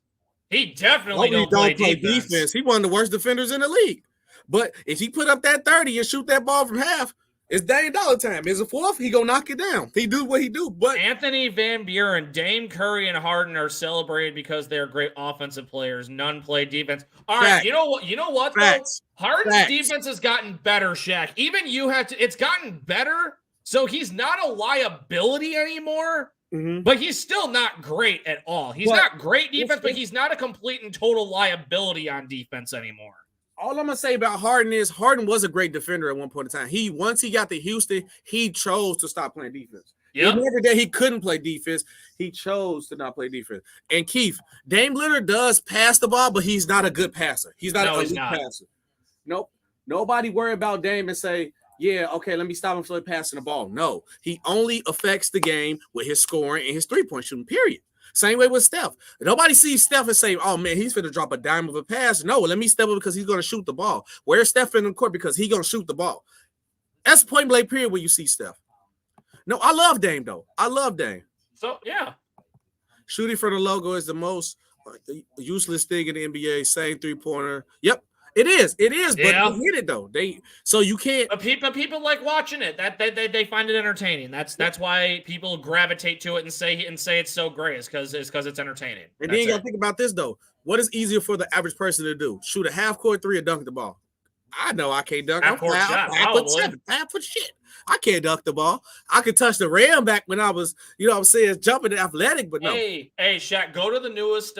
He definitely don't play defense. He's one of the worst defenders in the league. But if he put up that 30 and shoot that ball from half, it's Dame Dollar time. Is a fourth, he gonna knock it down. He do what he do. But Anthony Van Buren, Dame, Curry, and Harden are celebrated because they're great offensive players. None play defense. All right, you know what? Facts. Though? Harden's defense has gotten better, Shaq. Even you have to. It's gotten better. So he's not a liability anymore. Mm-hmm. But he's still not great at all. He's not great defense, but he's not a complete and total liability on defense anymore. All I'm gonna say about Harden is Harden was a great defender at one point in time. Once he got to Houston, he chose to stop playing defense. Yep. Every day he couldn't play defense. He chose to not play defense. And Keith, Dame Lillard does pass the ball, but he's not a good passer. He's not a good passer. Nope. Nobody worry about Dame and say, yeah, okay, let me stop him from passing the ball. No, he only affects the game with his scoring and his three-point shooting, period. Same way with Steph. Nobody sees Steph and say, oh, man, he's going to drop a dime of a pass. No, let me step up because he's going to shoot the ball. Where's Steph in the court? Because he's going to shoot the ball. That's point blank period where you see Steph. No, I love Dame, though. I love Dame. So, yeah. Shooting for the logo is the most useless thing in the NBA. Same three-pointer. Yep. It is, but they hit it though. So you can't. But people like watching it. That they find it entertaining. That's why people gravitate to it and say it's so great. It's because it's entertaining. And then you gotta think about this though. What is easier for the average person to do? Shoot a half court three or dunk the ball? I know I can't dunk. I'm 5 foot shit. I can't dunk the ball. I could touch the rim back when I was, jumping and athletic, but no. Hey, Shaq, go to the newest.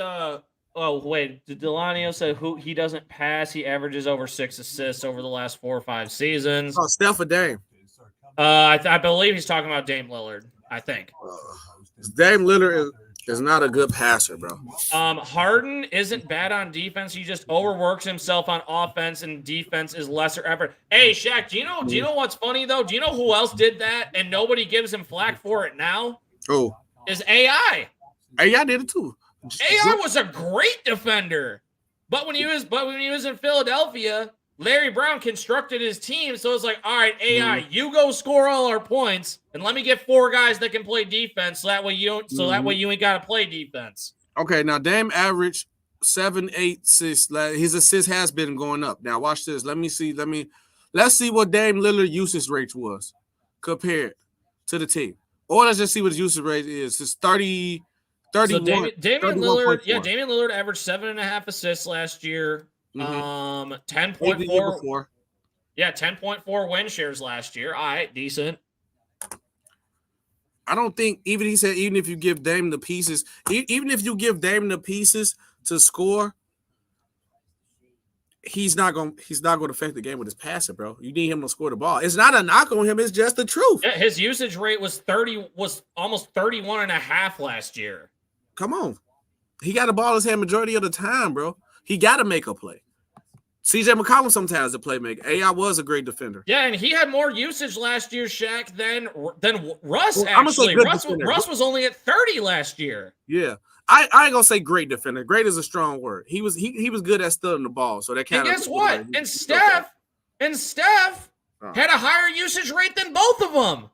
Oh, wait. Delano said he doesn't pass. He averages over 6 assists over the last 4 or 5 seasons. Oh, Steph or Dame? I believe he's talking about Dame Lillard, I think. Dame Lillard is not a good passer, bro. Harden isn't bad on defense. He just overworks himself on offense, and defense is lesser effort. Hey, Shaq, do you know what's funny, though? Do you know who else did that, and nobody gives him flack for it now? Who? Is AI. AI did it, too. AI was a great defender, but when he was in Philadelphia, Larry Brown constructed his team, so it's like, all right, AI, you go score all our points, and let me get 4 guys that can play defense, so that way you ain't got to play defense. Okay, now Dame averaged 7, 8 assists. His assist has been going up. Now watch this. Let's see what Dame Lillard usage rate was compared to the team, or let's just see what his usage rate is. It's 30. 31, so Damian Lillard averaged 7.5 assists last year. 10.4. Yeah, 10.4 win shares last year. All right, decent. I don't think even if you give Dame the pieces, even if you give Dame the pieces to score, he's not going to affect the game with his passing, bro. You need him to score the ball. It's not a knock on him, it's just the truth. Yeah, his usage rate was almost 31.5 last year. Come on. He got the ball in his hand majority of the time, bro. He got to make a play. CJ McCollum sometimes a playmaker. AI was a great defender. Yeah, and he had more usage last year, Shaq, than Russ, well, actually. Russ was only at 30 last year. Yeah. I ain't gonna say great defender. Great is a strong word. He was good at studying the ball. So that kind of. And guess what? And Steph had a higher usage rate than both of them.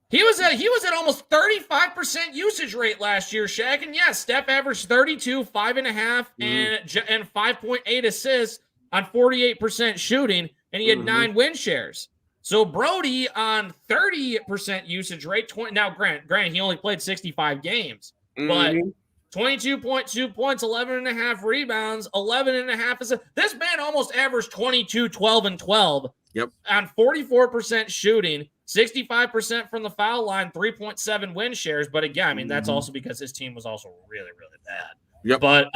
He was at almost 35% usage rate last year, Shaq. And yes, Steph averaged 32, 5.5, and 5.8 assists on 48% shooting, and he had 9 win shares. So Brody on 30% usage rate. Now, granted, he only played 65 games, but 22.2 points, 11.5 rebounds, 11.5 assists. This man almost averaged 22, 12, and 12. Yep. On 44% shooting. 65% from the foul line, 3.7 win shares. But again, I mean, that's also because his team was also really, really bad. Yep. But,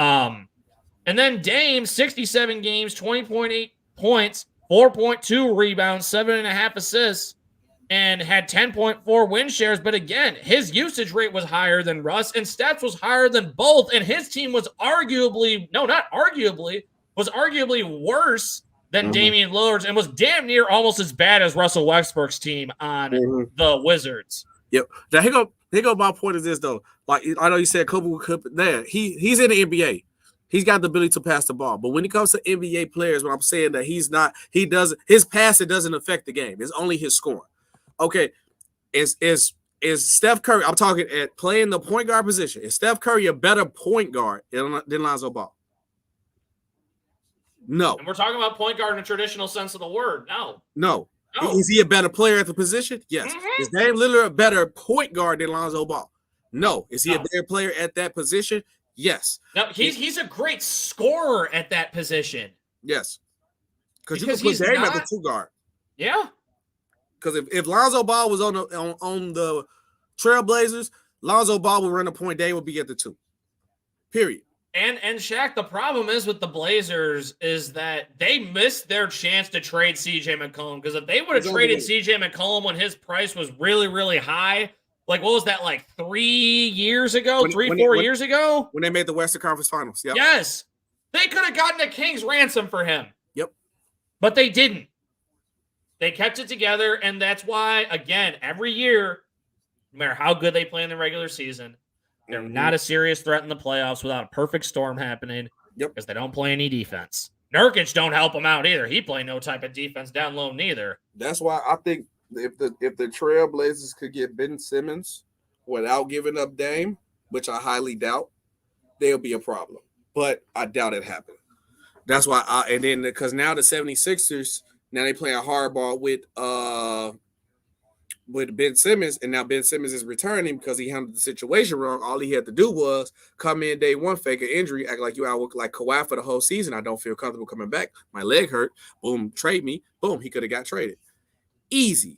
and then Dame, 67 games, 20.8 points, 4.2 rebounds, 7.5 assists, and had 10.4 win shares. But again, his usage rate was higher than Russ, and Steph's was higher than both. And his team was arguably worse than Damian Lillard's, and was damn near almost as bad as Russell Westbrook's team on the Wizards. Yep. Now here go my point is this though. Like I know you said Kobe there. He's in the NBA. He's got the ability to pass the ball. But when it comes to NBA players, when I'm saying that his passing doesn't affect the game. It's only his scoring. Okay. Is Steph Curry, I'm talking at playing the point guard position. Is Steph Curry a better point guard than Lonzo Ball? No. And we're talking about point guard in a traditional sense of the word. No. Is he a better player at the position? Yes. Is Dame Lillard a better point guard than Lonzo Ball? No. Is he a better player at that position? Yes. No, he's a great scorer at that position. Yes. Because you can put Dame at the 2 guard. Yeah. Because if Lonzo Ball was on the Trailblazers, Lonzo Ball would run a point. Dame would be at the 2. Period. And Shaq, the problem is with the Blazers is that they missed their chance to trade CJ McCollum, because if they would have traded CJ McCollum when his price was really, really high, like what was that, like 3 years ago, 4 years ago? When they made the Western Conference Finals. Yep. Yes. They could have gotten a king's ransom for him. Yep. But they didn't. They kept it together, and that's why, again, every year, no matter how good they play in the regular season, they're not a serious threat in the playoffs without a perfect storm happening. Yep. Because they don't play any defense. Nurkic don't help them out either. He play no type of defense down low neither. That's why I think if the Trailblazers could get Ben Simmons without giving up Dame, which I highly doubt, they'll be a problem. But I doubt it happened. That's why because now the 76ers, now they playing hardball with Ben Simmons, and now Ben Simmons is returning because he handled the situation wrong. All he had to do was come in day one, fake an injury, act like you out like Kawhi for the whole season. I don't feel comfortable coming back. My leg hurt. Boom, trade me. Boom, he could have got traded. Easy.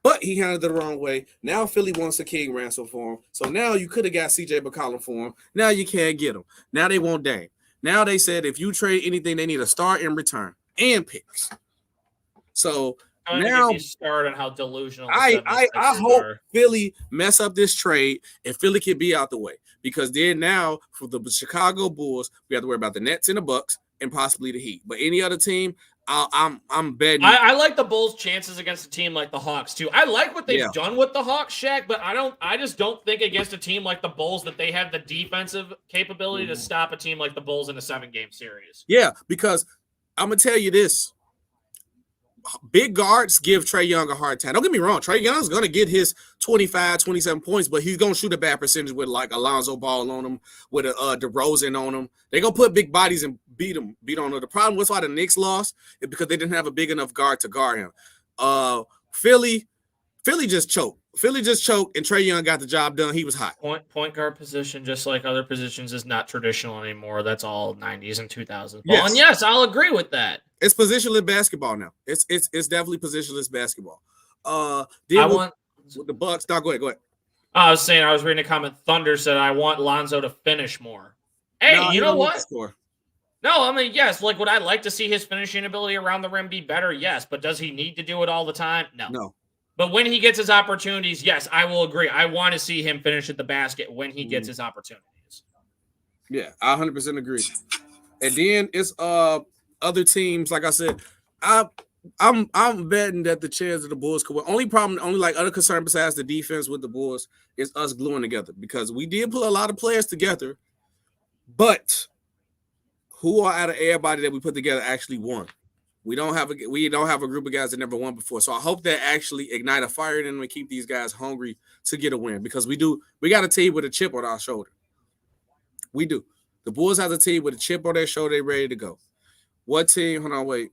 But he handled it the wrong way. Now Philly wants a king ransom for him. So now you could have got CJ McCollum for him. Now you can't get him. Now they want Dame. Now they said if you trade anything, they need a star in return and picks. So now start on how delusional. I hope Philly mess up this trade and Philly can be out the way, because then now for the Chicago Bulls we have to worry about the Nets and the Bucks and possibly the Heat. But any other team, I'm betting. I like the Bulls' chances against a team like the Hawks too. I like what they've done with the Hawks, Shaq, but I just don't think against a team like the Bulls that they have the defensive capability to stop a team like the Bulls in a 7-game series. Yeah, because I'm gonna tell you this. Big guards give Trae Young a hard time. Don't get me wrong. Trae Young's going to get his 25, 27 points, but he's going to shoot a bad percentage with like Lonzo Ball on him, with a DeRozan on him. They're going to put big bodies and beat on him. The problem was why the Knicks lost is because they didn't have a big enough guard to guard him. Philly just choked. Philly just choked, and Trae Young got the job done. He was hot. Point guard position, just like other positions, is not traditional anymore. That's all 90s and 2000s. Yes. Well, and yes, I'll agree with that. It's positionless basketball now. It's definitely positionless basketball. With the Bucks. No, go ahead. I was saying, I was reading a comment. Thunder said, I want Lonzo to finish more. Hey, you know what? No, I mean, yes. Like, would I like to see his finishing ability around the rim be better? Yes. But does he need to do it all the time? No. But when he gets his opportunities, yes, I will agree. I want to see him finish at the basket when he gets his opportunities. Yeah, I 100% agree. And then it's other teams. Like I said, I'm betting that the chance of the Bulls could win. Only other concern besides the defense with the Bulls is us gluing together, because we did put a lot of players together, but who are out of everybody that we put together actually won? We don't have a group of guys that never won before. So I hope that actually ignite a fire in them and keep these guys hungry to get a win, because we got a team with a chip on our shoulder. We do. The Bulls have a team with a chip on their shoulder. They're ready to go. What team? Hold on, wait.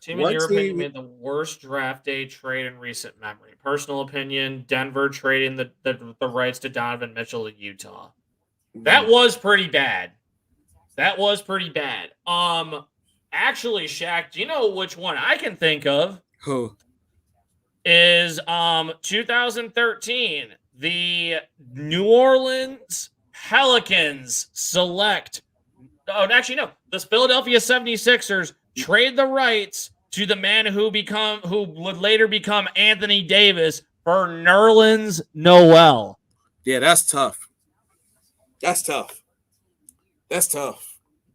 Team in your opinion made the worst draft day trade in recent memory. Personal opinion: Denver trading the rights to Donovan Mitchell to Utah. That was pretty bad. Actually, Shaq, do you know which one I can think of? Who? Is 2013, the New Orleans Pelicans select. Oh, actually, no. The Philadelphia 76ers trade the rights to the man who would later become Anthony Davis for Nerlens Noel. Yeah, that's tough.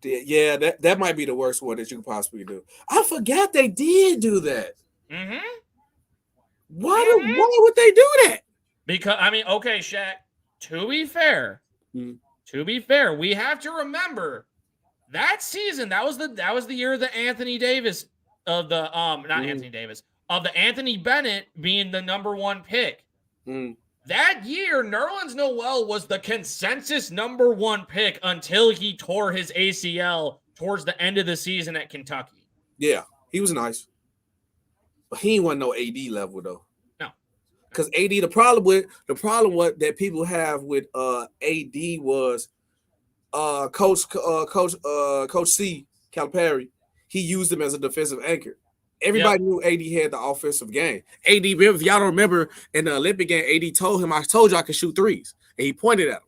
Yeah, that might be the worst one that you could possibly do. I forgot they did do that. Mm-hmm. Why would they do that? Because, I mean, okay, Shaq, to be fair, we have to remember that season, that was the year of the Anthony Davis of the Anthony Davis, of the Anthony Bennett being the number one pick. That year, Nerlens Noel was the consensus number one pick until he tore his ACL towards the end of the season at Kentucky. Yeah, he was nice. But he ain't want no AD level though. No. Because AD, the problem that people have with AD was Coach C, Calipari, he used him as a defensive anchor. Everybody knew AD had the offensive game. AD, if y'all don't remember, in the Olympic game, AD told him, I told you I could shoot threes. And he pointed at him.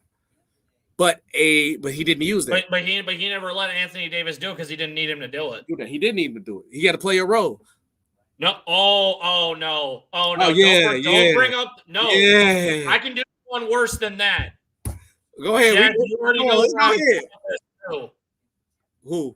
But he didn't use that. But he never let Anthony Davis do it because he didn't need him to do it. He didn't need him to do it. He got to play a role. No. Oh no. Yeah. Don't bring up. No. Yeah. I can do one worse than that. Go ahead. Jack, you already know who?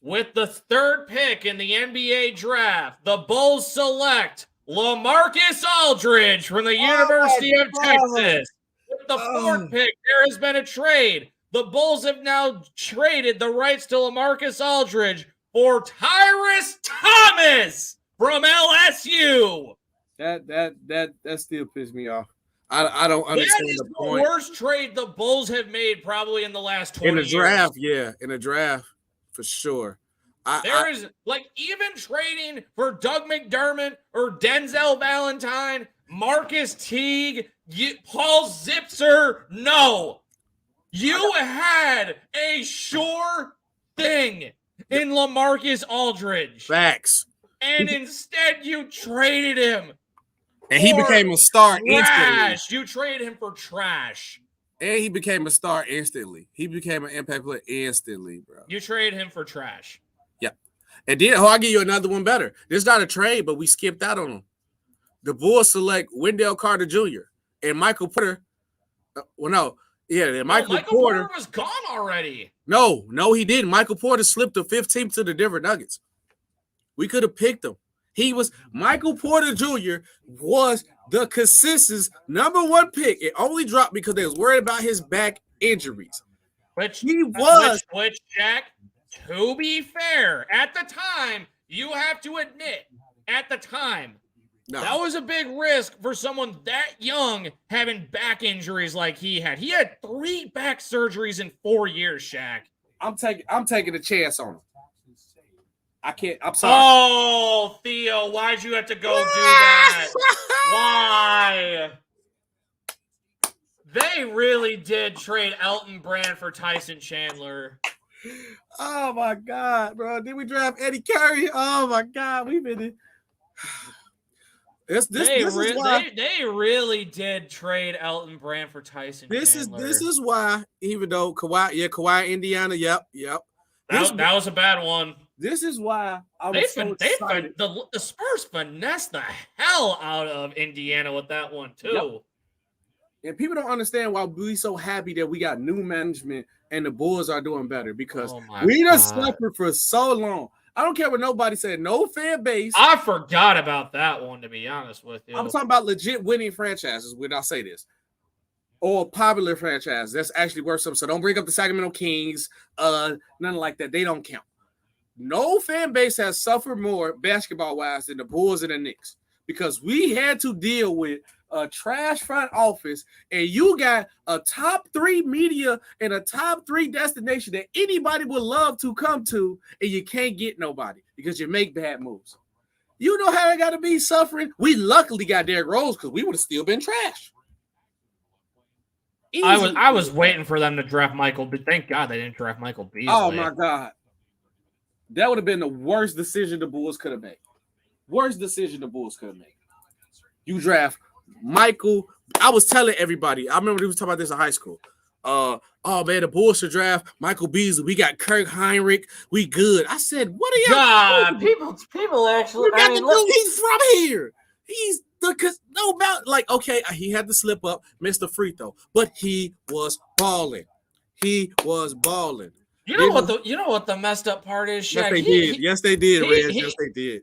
With the third pick in the NBA draft, the Bulls select LaMarcus Aldridge from the University of Texas. With the fourth pick, there has been a trade. The Bulls have now traded the rights to LaMarcus Aldridge for Tyrese Thomas from LSU. That still pisses me off. I don't understand the point. That is the worst trade the Bulls have made probably in the last 20 years. In the draft, yeah. In the draft, for sure. Even trading for Doug McDermott or Denzel Valentine, Marcus Teague, Paul Zipser. No. You had a sure thing in LaMarcus Aldridge. Facts. And instead you traded him. And he became a star instantly. You traded him for trash. And he became a star instantly. He became an impact player instantly, bro. You traded him for trash. Yeah. And then I'll give you another one better. This is not a trade, but we skipped out on him. The Bulls select Wendell Carter Jr. and Michael Porter. Michael Porter was gone already. No, he didn't. Michael Porter slipped the 15th to the Denver Nuggets. We could have picked him. Michael Porter Jr. was the consensus number one pick. It only dropped because they was worried about his back injuries. Which Jack, to be fair, at the time, you have to admit, that was a big risk for someone that young having back injuries like he had. He had 3 back surgeries in 4 years, Shaq. I'm taking a chance on him. I'm sorry. Oh, Theo, why'd you have to go do that? Why? They really did trade Elton Brand for Tyson Chandler. Oh my God, bro! Did we draft Eddie Curry? Oh my God, we've been. This is why they really did trade Elton Brand for Tyson Chandler. This is why, even though Kawhi, Indiana, yep. That was a bad one. This is why I was so excited. The Spurs finessed the hell out of Indiana with that one too. Yep. And people don't understand why we're so happy that we got new management and the Bulls are doing better because we done suffered for so long. I don't care what nobody said. No fan base. I forgot about that one, to be honest with you. I'm talking about legit winning franchises when I say this. Or popular franchises. That's actually worth something. So don't bring up the Sacramento Kings. Nothing like that. They don't count. No fan base has suffered more basketball-wise than the Bulls and the Knicks because we had to deal with a trash front office, and you got a top 3 media and a top 3 destination that anybody would love to come to, and you can't get nobody because you make bad moves. You know how I got to be suffering? We luckily got Derrick Rose because we would have still been trash. Easy. I was waiting for them to draft Michael, but thank God they didn't draft Michael Beasley. Oh, my God. That would have been the worst decision the Bulls could have made. Worst decision the Bulls could have made. You draft Michael. I was telling everybody. I remember we was talking about this in high school. Oh man, the Bulls should draft Michael Beasley. We got Kirk Heinrich. We good. I said, what are y'all? God, people actually. He's from here. He's okay. He had to slip up, missed the free throw, but he was balling. You know what the messed up part is, Shaq? Yes, they did, Reg. Yes, they did.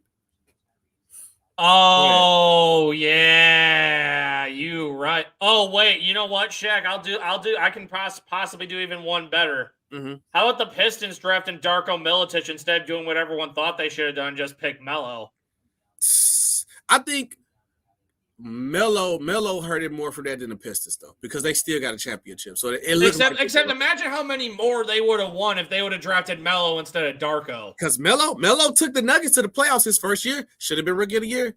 Oh yeah, you right. Oh wait, you know what, Shaq? I can possibly do even one better. Mm-hmm. How about the Pistons drafting Darko Milicic instead of doing what everyone thought they should have done, just pick Melo? I think Melo hurt it more for that than the Pistons, though, because they still got a championship. So it looks except imagine how many more they would have won if they would have drafted Melo instead of Darko. Because Melo took the Nuggets to the playoffs his first year. Should have been Rookie of the Year.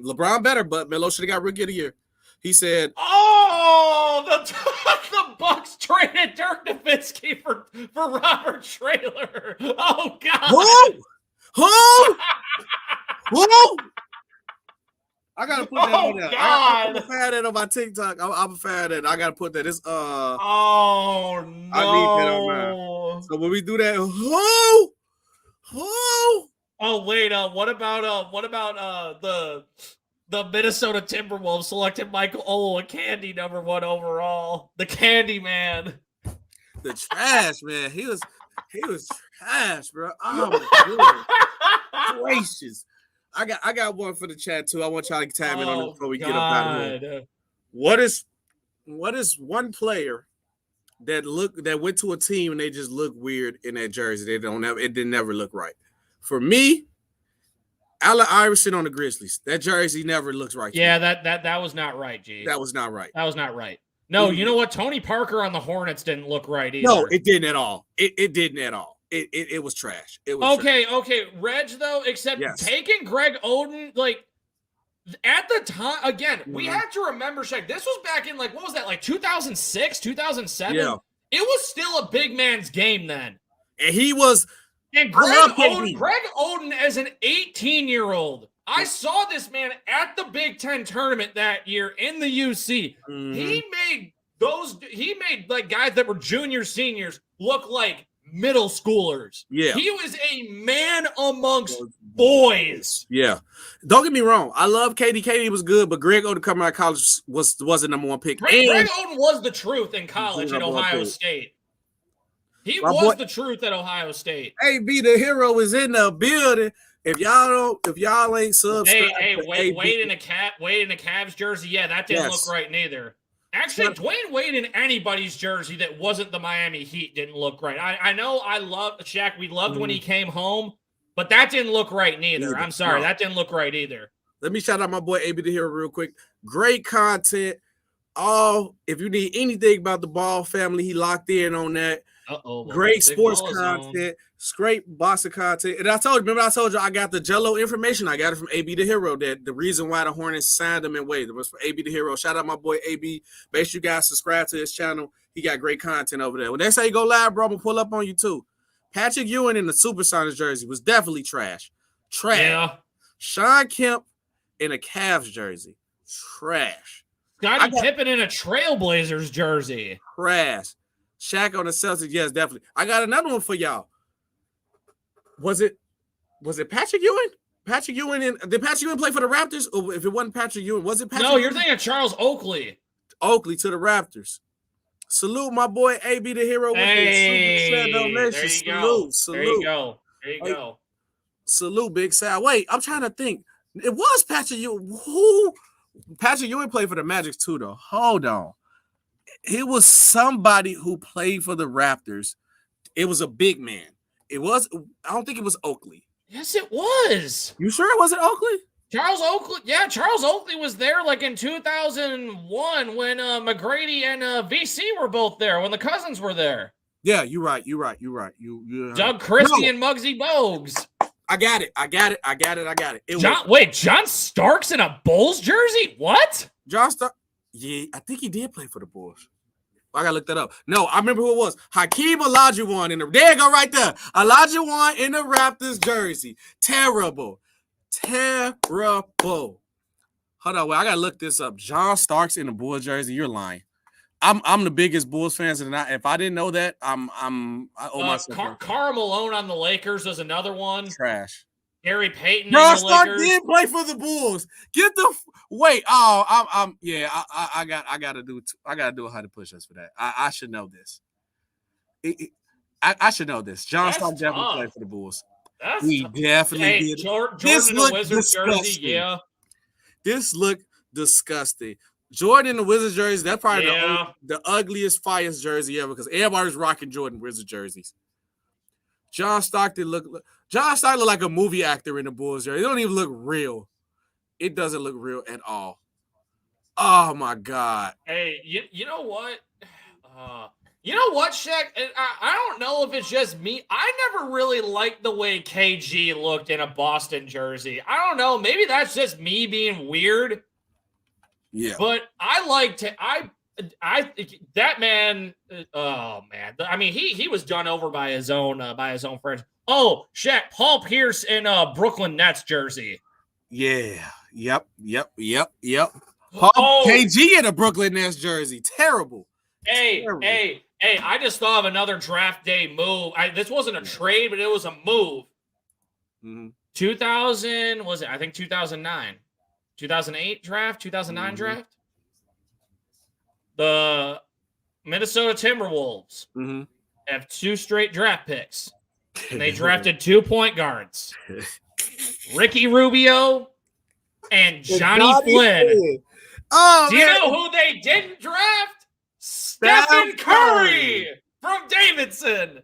LeBron better, but Melo should have got Rookie of the Year. He said, "Oh, the Bucks traded Dirk Nowitzki for Robert Traylor." Oh God! Who? I gotta put that on there. God. I'm fan that on my TikTok. I'm a fan that. I gotta put that. It's Oh no! I need that on there. So when we do that, who? Oh wait, what about the Minnesota Timberwolves selected Michael Olowokandi #1 overall, the Candy Man, the trash man. He was trash, bro. Oh my goodness gracious. I got one for the chat too. I want y'all to time in on it before we get up out of here. What is one player that went to a team and they just look weird in that jersey? It didn't never look right. For me, Allen Iverson on the Grizzlies. That jersey never looks right. Yeah, that was not right, G. That was not right. That was not right. No, you know what? Tony Parker on the Hornets didn't look right either. No, it didn't at all. It didn't at all. It was trash. It was trash. Reg, though, except taking Greg Oden, like, at the time, again, we had to remember, Shaq, this was back in, like, what was that, like 2006, 2007? Yeah. It was still a big man's game then. And he was... And Greg Oden as an 18-year-old, I saw this man at the Big Ten tournament that year in the UC. Mm-hmm. He made like guys that were juniors, seniors look like middle schoolers. Yeah. He was a man amongst boys. Yeah. Don't get me wrong. I love KD. KD was good, but Greg Oden coming out of college was the #1 pick. Greg Oden was the truth in college at Ohio State. He was the truth at Ohio State. AB the hero is in the building. If y'all ain't subscribed, Wade in a Cavs jersey, yeah, that didn't look right neither. Actually, Dwayne Wade in anybody's jersey that wasn't the Miami Heat didn't look right. I know I love Shaq. We loved when he came home, but that didn't look right neither. I'm sorry, that didn't look right either. Let me shout out my boy AB the hero real quick. Great content. If you need anything about the Ball family, he locked in on that. Great sports content, great boxing content. And I told you I got the Jello information. I got it from AB the Hero. That the reason why the Hornets signed him and Wade was for AB the Hero. Shout out my boy AB. Make sure you guys subscribe to his channel. He got great content over there. When they say go live, bro, I'm gonna pull up on you too. Patrick Ewing in the Supersonics jersey was definitely trash. Trash. Yeah. Sean Kemp in a Cavs jersey. Trash. Scottie Pippen in a Trailblazers jersey. Trash. Shaq on the Celtics. Yes, definitely. I got another one for y'all. Was it Patrick Ewing? Did Patrick Ewing play for the Raptors? Or if it wasn't Patrick Ewing, was it Patrick No, you're Ewing? thinking Charles Oakley. Oakley to the Raptors. Salute my boy AB the Hero with Hey, the Super donation. there you Salute. go. There you go. There you go. Salute, Big Sal. Wait, I'm trying to think. It was Patrick Ewing. Who? Patrick Ewing played for the Magic too, though. Hold on. It was somebody who played for the Raptors. It was a big man. I don't think it was Oakley. Yes, it was. You sure it wasn't Oakley? Charles Oakley. Yeah, Charles Oakley was there like in 2001 when McGrady and VC were both there, when the Cousins were there. Yeah, you're right. You Doug Christie and Muggsy Bogues. I got it. John Starks in a Bulls jersey? What? John Stark. Yeah, I think he did play for the Bulls. I gotta look that up. No, I remember who it was. Hakeem Olajuwon in the. There you go, right there. Olajuwon in the Raptors jersey. Terrible. Hold on, wait, I gotta look this up. John Starks in the Bulls jersey. You're lying. I'm the biggest Bulls fans, and if I didn't know that, I owe myself. Karl Malone on the Lakers was another one. Trash. Gary Payton. John Stark did play for the Bulls. Get the wait. Oh, I gotta do 100 push-ups for that. I should know this. I should know this. John Stark definitely played for the Bulls. He definitely did. Jordan in the Wizards jersey, yeah. This looked disgusting. Jordan in the Wizards jersey, that's probably the ugliest, fiest jersey ever because everybody's rocking Jordan Wizards jerseys. John Stark looked like a movie actor in the Bulls jersey. It don't even look real. It doesn't look real at all. Oh my God. Hey, you know what? You know what, Shaq? I don't know if it's just me. I never really liked the way KG looked in a Boston jersey. I don't know. Maybe that's just me being weird. Yeah. But I liked it. That man. Oh man. I mean, he was done over by his own friends. Oh, Shaq, Paul Pierce in Brooklyn Nets jersey. Yeah. Yep. KG in a Brooklyn Nets jersey. Terrible. Hey, I just thought of another draft day move. This wasn't a trade, but it was a move. Mm-hmm. 2000, was it? I think 2009. 2008 draft, 2009 draft. The Minnesota Timberwolves have 2 straight draft picks. And they drafted 2 point guards. Ricky Rubio and Johnny Flynn. Oh, do you know who they didn't draft? Stephen Curry from Davidson.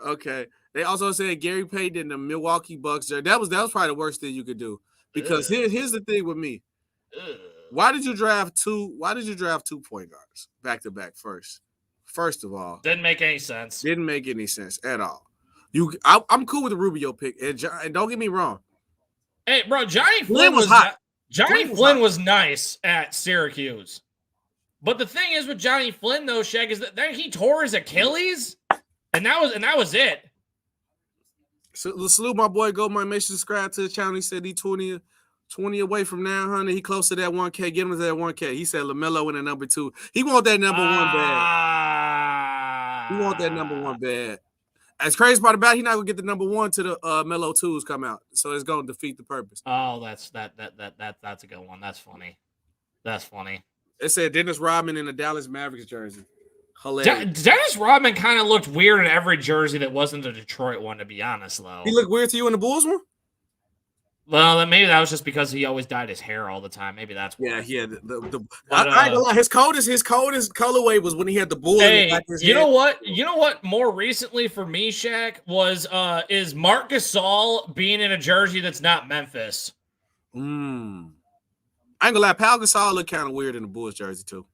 Okay. They also said Gary Payton in the Milwaukee Bucks. That was probably the worst thing you could do. Because here's the thing with me. Why did you draft 2 point guards back to back first? First of all, didn't make any sense. Didn't make any sense at all. I'm cool with the Rubio pick, and don't get me wrong. Hey, bro, Johnny Flynn was hot. Johnny Flynn was nice at Syracuse. But the thing is with Johnny Flynn, though, Shaq, is that he tore his Achilles, and that was it. So salute my boy Goldman. Make sure to subscribe to the channel. He said he 20 away from 900. He close to that 1K. Get him to that 1K. He said LaMelo in the number 2. He want that number 1 bad. He want that number 1 bad. As crazy part about it, he's not gonna get the number 1 to the Melo 2s come out. So it's gonna defeat the purpose. Oh, that's a good one. That's funny. It said Dennis Rodman in the Dallas Mavericks jersey. Hilarious. Dennis Rodman kind of looked weird in every jersey that wasn't the Detroit one, to be honest, though. He looked weird to you in the Bulls one? Well, maybe that was just because he always dyed his hair all the time. Maybe that's why. Yeah. I ain't gonna lie. His coldest colorway was when he had the Bulls. Hey, you know what? More recently for me, Shaq, is Marc Gasol being in a jersey that's not Memphis. I ain't gonna lie. Pau Gasol looked kind of weird in the Bulls jersey too.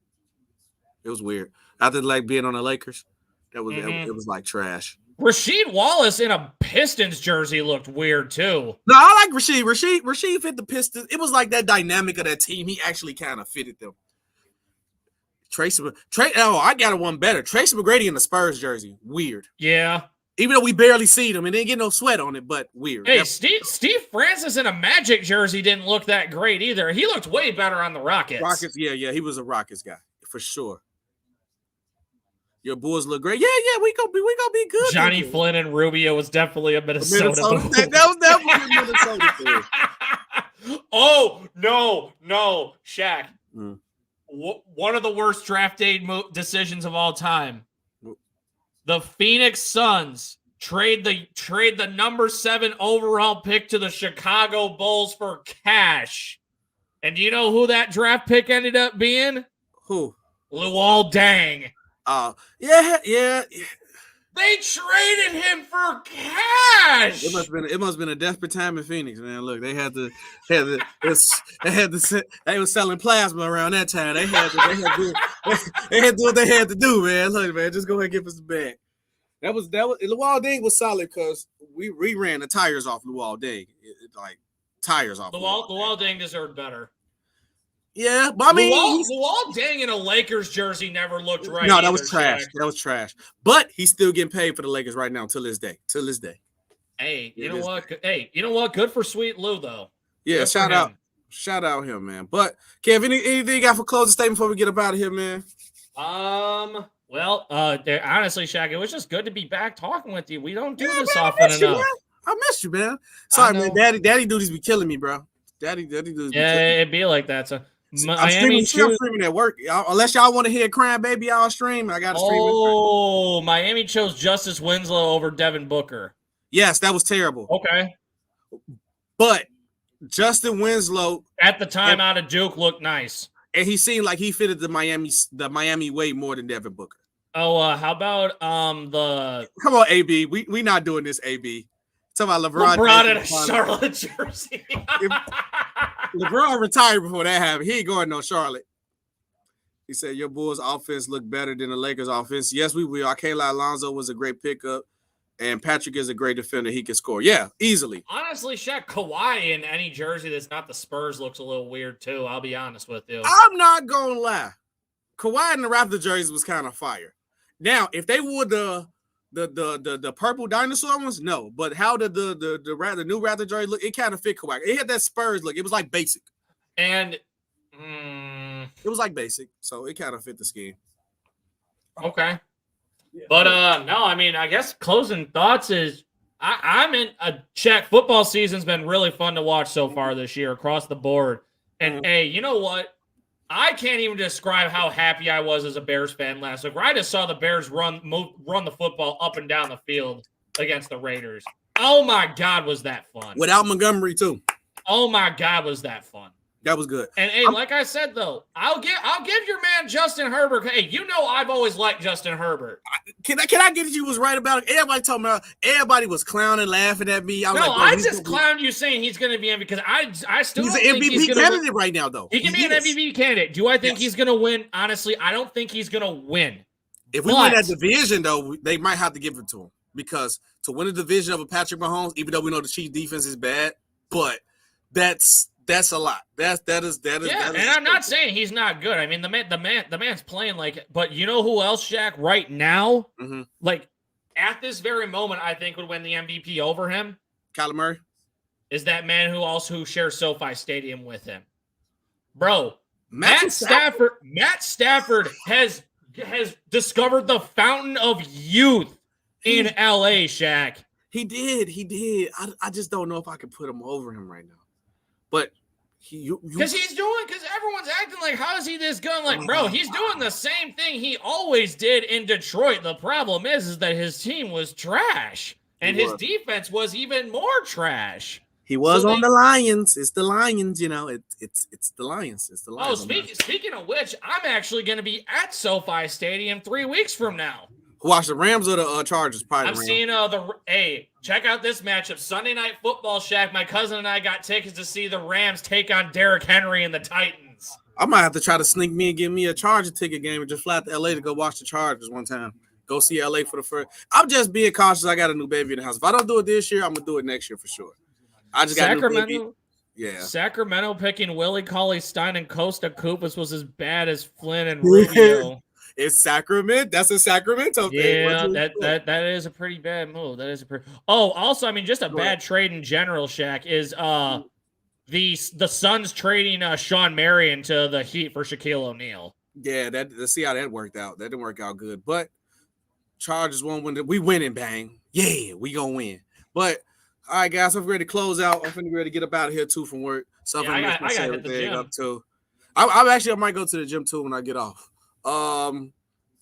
It was weird. After like being on the Lakers, it was like trash. Rasheed Wallace in a Pistons jersey looked weird too. No, I like Rasheed. Rasheed fit the Pistons. It was like that dynamic of that team. He actually kind of fitted them. I got one better. Tracy McGrady in the Spurs jersey. Weird. Yeah. Even though we barely see him and didn't get no sweat on it, but weird. Hey, Steve Francis in a Magic jersey didn't look that great either. He looked way better on the Rockets. Rockets, yeah, he was a Rockets guy for sure. Your Bulls look great. Yeah, we gonna be good. Johnny Flynn and Rubio was definitely a Minnesota. That was definitely a Minnesota thing. Oh no, Shaq. One of the worst draft day decisions of all time. The Phoenix Suns trade the number 7 overall pick to the Chicago Bulls for cash. And do you know who that draft pick ended up being? Who? Luol Deng. Yeah. They traded him for cash. It must have been a desperate time in Phoenix, man. Look, they was selling plasma around that time. They had to do what they had to do, man. Look, man, just go ahead and give us the bag. That was Luol Deng was solid because we ran the tires off Luol Deng. Tires off. Luol Deng deserved better. Yeah, but I mean, Luol Deng in a Lakers jersey never looked right. No, that was trash. That was trash. But he's still getting paid for the Lakers right now till this day. Hey, you know what? Hey, you know what? Good for Sweet Lou, though. Yeah, shout out him, man. But Kev, anything you got for closing statement before we get up out of here, man? Well, honestly, Shaq, it was just good to be back talking with you. We don't do this often enough. I missed you, man. Sorry, man. Daddy duties be killing me, bro. Daddy duties. It'd be like that. So I'm streaming at work. Unless y'all want to hear Crying Baby, I'll stream. I got to stream. Oh, Miami chose Justice Winslow over Devin Booker. Yes, that was terrible. Okay. But Justin Winslow at the time out of Duke looked nice. And he seemed like he fitted the Miami way more than Devin Booker. Oh, how about the Come on, AB. We not doing this, AB. Talking about LeBron in a Charlotte jersey. LeBron retired before that happened. He ain't going no Charlotte. He said, your Bulls offense look better than the Lakers offense. Yes, we will. I can't lie. Lonzo was a great pickup, and Patrick is a great defender. He can score. Yeah, easily. Honestly, Shaq, Kawhi in any jersey that's not the Spurs looks a little weird, too. I'll be honest with you. I'm not going to lie. Kawhi in the Raptor jersey was kind of fire. Now, if they wore the purple dinosaur ones, no. But how did the new Raptor jersey look? It kind of fit Kawhi. It had that Spurs look. It was like basic. And it was like basic, so it kind of fit the scheme. Okay. But no, I mean, I guess closing thoughts is I'm in a Shaq. Football season's been really fun to watch so far this year across the board. And hey, you know what? I can't even describe how happy I was as a Bears fan last week. I just saw the Bears run the football up and down the field against the Raiders. Oh my God, was that fun? Without Montgomery too. Oh my God, was that fun? That was good. And hey, like I said though, I'll give your man Justin Herbert. Hey, you know I've always liked Justin Herbert. Can I get it? You was right about it. Everybody told me. Everybody was clowning, laughing at me. I just clowned you saying he's going to be in because I still he's don't an think MVP he's gonna candidate win. right now though. He can be an MVP candidate. Do I think he's going to win? Honestly, I don't think he's going to win. If we win that division though, they might have to give it to him because to win a division over Patrick Mahomes, even though we know the Chiefs defense is bad, but that's a lot. That is. And I'm not saying he's not good. I mean, the man's playing like. But you know who else, Shaq? Right now, like at this very moment, I think would win the MVP over him. Kyler Murray is that man who shares SoFi Stadium with him, bro. Matt Stafford has discovered the fountain of youth in LA, Shaq. He did. I just don't know if I can put him over him right now. But because everyone's acting like, how is he this good? I'm like, bro, he's doing the same thing he always did in Detroit. The problem is that his team was trash and his defense was even more trash. He was on the Lions. It's the Lions, you know. It's the Lions. It's the Lions. Oh, speaking of which, I'm actually going to be at SoFi Stadium 3 weeks from now. Watch the Rams or the Chargers. I'm seeing check out this matchup. Sunday Night Football, Shaq. My cousin and I got tickets to see the Rams take on Derrick Henry and the Titans. I might have to try to sneak me and give me a Charger ticket game and just fly to LA to go watch the Chargers one time. Go see LA for the first. I'm just being cautious. I got a new baby in the house. If I don't do it this year, I'm gonna do it next year for sure. I just got a new baby. Yeah. Sacramento picking Willie Cauley-Stein and Costa Koupas was as bad as Flynn and Rubio. It's Sacramento. That's a Sacramento thing. Yeah, that is a pretty bad move. That is a pretty. Oh, also, I mean, just a bad trade in general. Shaq is the Suns trading Sean Marion to the Heat for Shaquille O'Neal. Yeah, let's see how that worked out. That didn't work out good, but Chargers won't win. We winning, bang. Yeah, we gonna win. But all right, guys, I'm ready to close out. I'm ready to get up out of here too from work. So I got to hit the gym. Up too. I might go to the gym too when I get off.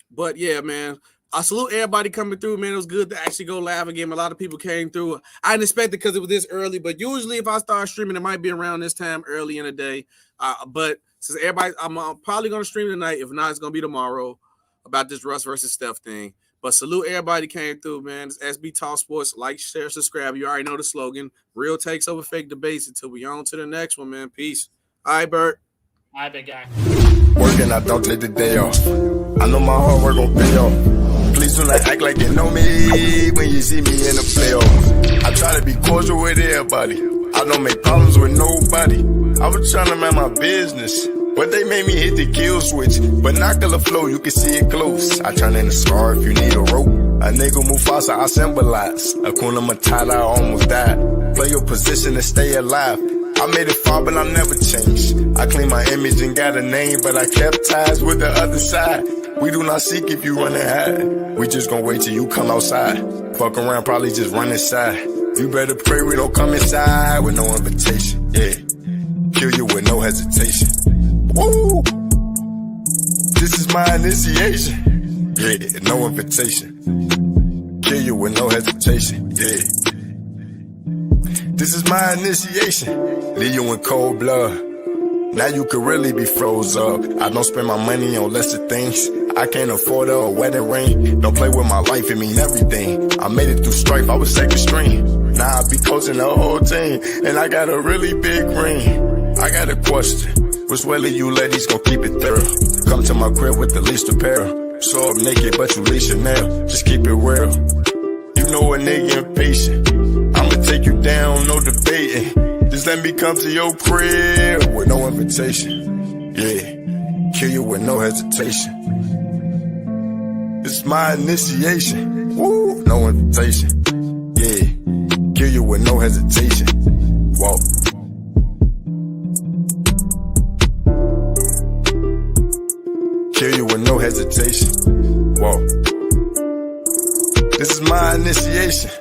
But yeah, man, I salute everybody coming through, man. It was good to actually go live again. A lot of people came through. I didn't expect it because it was this early, but usually if I start streaming, it might be around this time early in the day. But since everybody, I'm probably going to stream tonight. If not, it's going to be tomorrow about this Russ versus Steph thing. But salute everybody came through, man. It's SB Talk Sports. Like, share, subscribe. You already know the slogan. Real takes over fake debates until we on to the next one, man. Peace. All right, Bert. All right, big guy. Working, I don't take the day off. I know my hard work gon' pay off. Please do not act like you know me when you see me in the playoffs. I try to be cordial with everybody. I don't make problems with nobody. I was trying to mind my business, but they made me hit the kill switch. Binocular flow, you can see it close. I turn in a scar if you need a rope. A nigga Mufasa, I symbolize. Akuna Matata, I almost died. Play your position and stay alive. I made it far, but I'll never change. I clean my image and got a name, but I kept ties with the other side. We do not seek if you run and hide. We just gon' wait till you come outside. Fuck around, probably just run inside. You better pray we don't come inside with no invitation. Yeah, kill you with no hesitation. Woo! This is my initiation. Yeah, no invitation. Kill you with no hesitation. Yeah. This is my initiation. Leave you in cold blood. Now you could really be froze up. I don't spend my money on lesser things. I can't afford a wedding ring. Don't play with my life, it mean everything. I made it through strife, I was second string. Now I be coaching the whole team. And I got a really big ring. I got a question. Which way of you ladies gon' keep it thorough? Come to my crib with the least apparel. Show up naked, but you leash your nail. Just keep it real. You know a nigga impatient. I'ma take you down, no debating. Just let me come to your crib with no invitation. Yeah, kill you with no hesitation. It's my initiation. Woo, no invitation. Yeah, kill you with no hesitation. Whoa. Kill you with no hesitation. Whoa. This is my initiation.